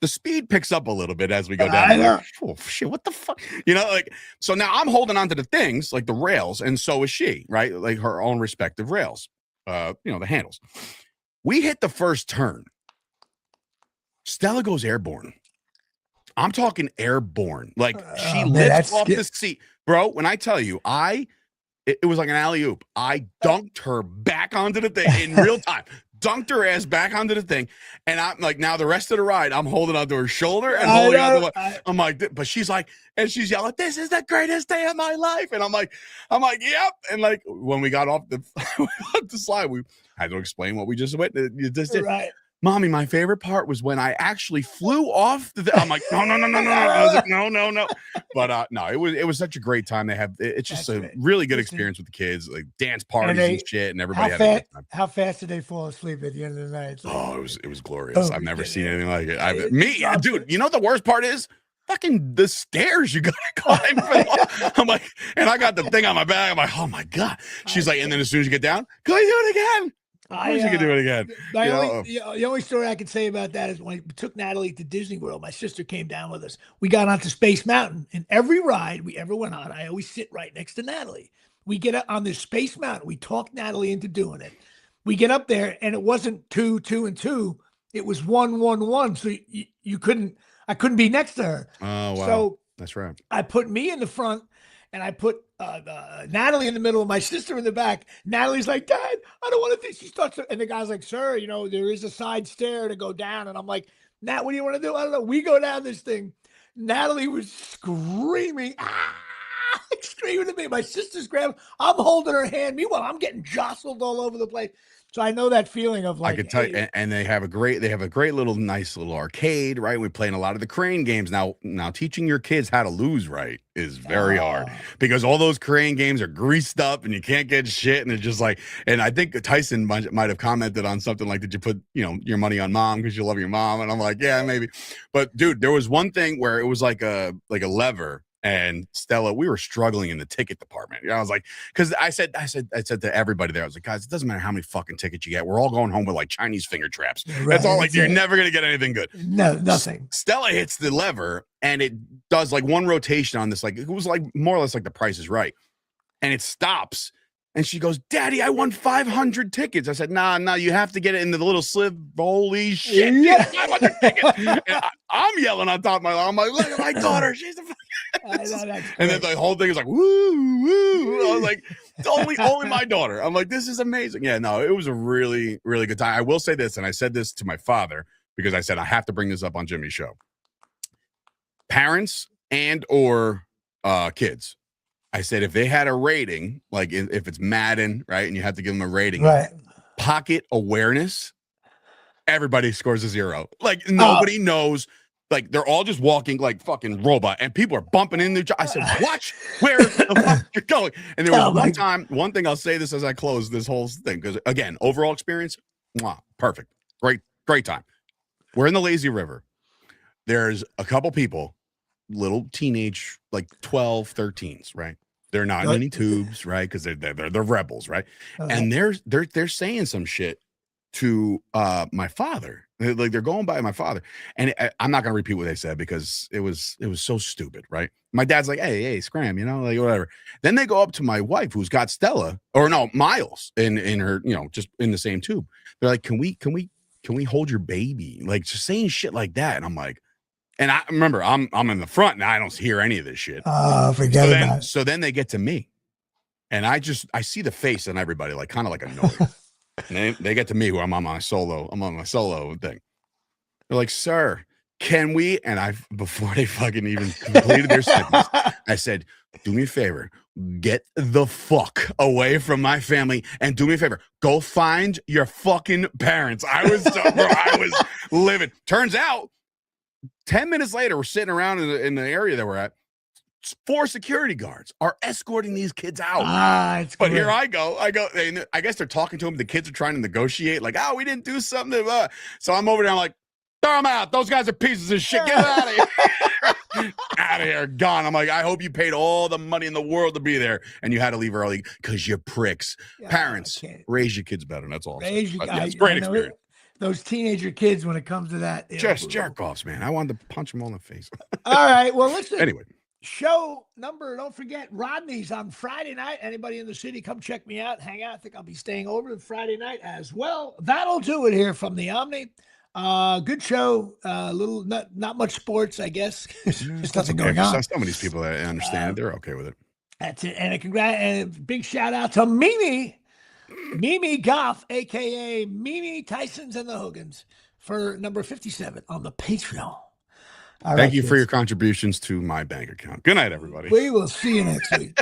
S2: The speed picks up a little bit as we go down. Like, oh, shit, what the fuck? So now I'm holding on to the things, like the rails, and so is she, right? Like her own respective rails, the handles. We hit the first turn. Stella goes airborne. I'm talking airborne. Like she lifts off the seat. Bro, when I tell you, it was like an alley-oop. I dunked her back onto the thing in real time. Dunked her ass back onto the thing. And I'm like, now the rest of the ride, I'm holding onto her shoulder and holding on to I'm like, but she's like, and she's yelling, this is the greatest day of my life. And I'm like, yep. And like, when we got off the slide, we had to explain what we just went. You just did. Right. Mommy, my favorite part was when I actually flew off I'm like, no. I was like, no. But no, it was such a great time. It's just a really good experience with the kids, like dance parties and shit, and everybody had a good time.
S1: How fast did they fall asleep at the end of the night?
S2: It was glorious. I've never seen anything like it. Dude, you know what the worst part is? Fucking the stairs you gotta climb. I'm like, and I got the thing on my back. I'm like, oh my God. She's like, and then as soon as you get down, go do it again. You can do it again.
S1: The only story I can say about that is when we took Natalie to Disney World, my sister came down with us. We got onto Space Mountain, and every ride we ever went on, I always sit right next to Natalie. We get up on this Space Mountain. We talked Natalie into doing it. We get up there, and it wasn't 2, 2, and 2. It was 1, 1, 1. So I couldn't be next to her.
S2: Oh, wow.
S1: So
S2: that's right.
S1: I put me in the front, and I put Natalie in the middle, my sister in the back. Natalie's like, Dad, I don't want to think. She starts, and the guy's like, sir, there is a side stair to go down. And I'm like, Nat, what do you want to do? I don't know. We go down this thing. Natalie was screaming, screaming at me. My sister's grabbing. I'm holding her hand. Meanwhile, I'm getting jostled all over the place. So I know that feeling of like,
S2: I could tell you, and they have a great little nice little arcade, right? We play in a lot of the crane games. Now teaching your kids how to lose right is very hard because all those crane games are greased up and you can't get shit. And it's just like, and I think Tyson might have commented on something like, did you put, your money on mom because you love your mom? And I'm like, yeah, maybe. But dude, there was one thing where it was like a lever. And Stella, we were struggling in the ticket department. I was like, because I said to everybody there, I was like, guys, it doesn't matter how many fucking tickets you get. We're all going home with like Chinese finger traps.
S1: Right,
S2: that's all. Like, you're never gonna get anything good.
S1: No, nothing.
S2: Stella hits the lever, and it does like one rotation on this. Like it was like more or less like The Price is Right, and it stops. And she goes, Daddy, I won 500 tickets. I said, nah, you have to get it into the little slip. Holy shit,
S1: Yeah.
S2: 500 tickets. And I'm yelling on top of my lungs. I'm like, look at my daughter. She's the fucking. And then the whole thing is like, woo, woo. I was like, only my daughter. I'm like, this is amazing. Yeah, no, it was a really, really good time. I will say this, and I said this to my father because I said, I have to bring this up on Jimmy's show. Parents and or kids. I said, if they had a rating, like if it's Madden, right, and you have to give them a rating,
S1: right?
S2: Pocket awareness, everybody scores a 0. Like nobody knows. Like they're all just walking like fucking robot, and people are bumping into each other. I said, watch where the fuck you're going. And there was one thing I'll say this as I close this whole thing, because again, overall experience, perfect. Great time. We're in the lazy river. There's a couple people, little teenage, like 12, 13s, right? They're not in any tubes, right? Because they're rebels, right? And they're saying some shit to my father. Like they're going by my father, and I'm not gonna repeat what they said because it was so stupid, right? My dad's like, hey, scram, like whatever. Then they go up to my wife, who's got Stella, or no, Miles, in her, just in the same tube. They're like, can we hold your baby? Like just saying shit like that, and I'm like. And I remember I'm in the front and I don't hear any of this shit.
S1: Forget about it.
S2: So then they get to me, and I see the face on everybody, like kind of like annoyed. And they get to me, where I'm on my solo thing. They're like, sir, can we? And before they fucking even completed their sentence, I said, do me a favor, get the fuck away from my family, and do me a favor, go find your fucking parents. I was livid. Turns out. 10 minutes later, we're sitting around in the area that we're at. 4 security guards are escorting these kids out. But here I go. I guess they're talking to them. The kids are trying to negotiate, like, we didn't do something. So I'm over there. I'm like, throw them out. Those guys are pieces of shit. Get out of here. Out of here. Gone. I'm like, I hope you paid all the money in the world to be there, and you had to leave early because you're pricks. Parents, raise your kids better. That's all. It's great experience.
S1: Those teenager kids, when it comes to that,
S2: just jerk offs, man. I wanted to punch them all in the face.
S1: All right, well, listen.
S2: Anyway,
S1: show number. Don't forget, Rodney's on Friday night. Anybody in the city, come check me out, hang out. I think I'll be staying over Friday night as well. That'll do it here from the Omni. Good show. Little, not much sports, I guess. There's nothing going on.
S2: Some of these people that understand it, they're okay with it.
S1: That's it. And a big shout out to Mimi Goff, a.k.a. Mimi Tyson's and the Hoogans, for number 57 on the Patreon.
S2: Thank you for your contributions to my bank account. Good night, everybody.
S1: We will see you next week.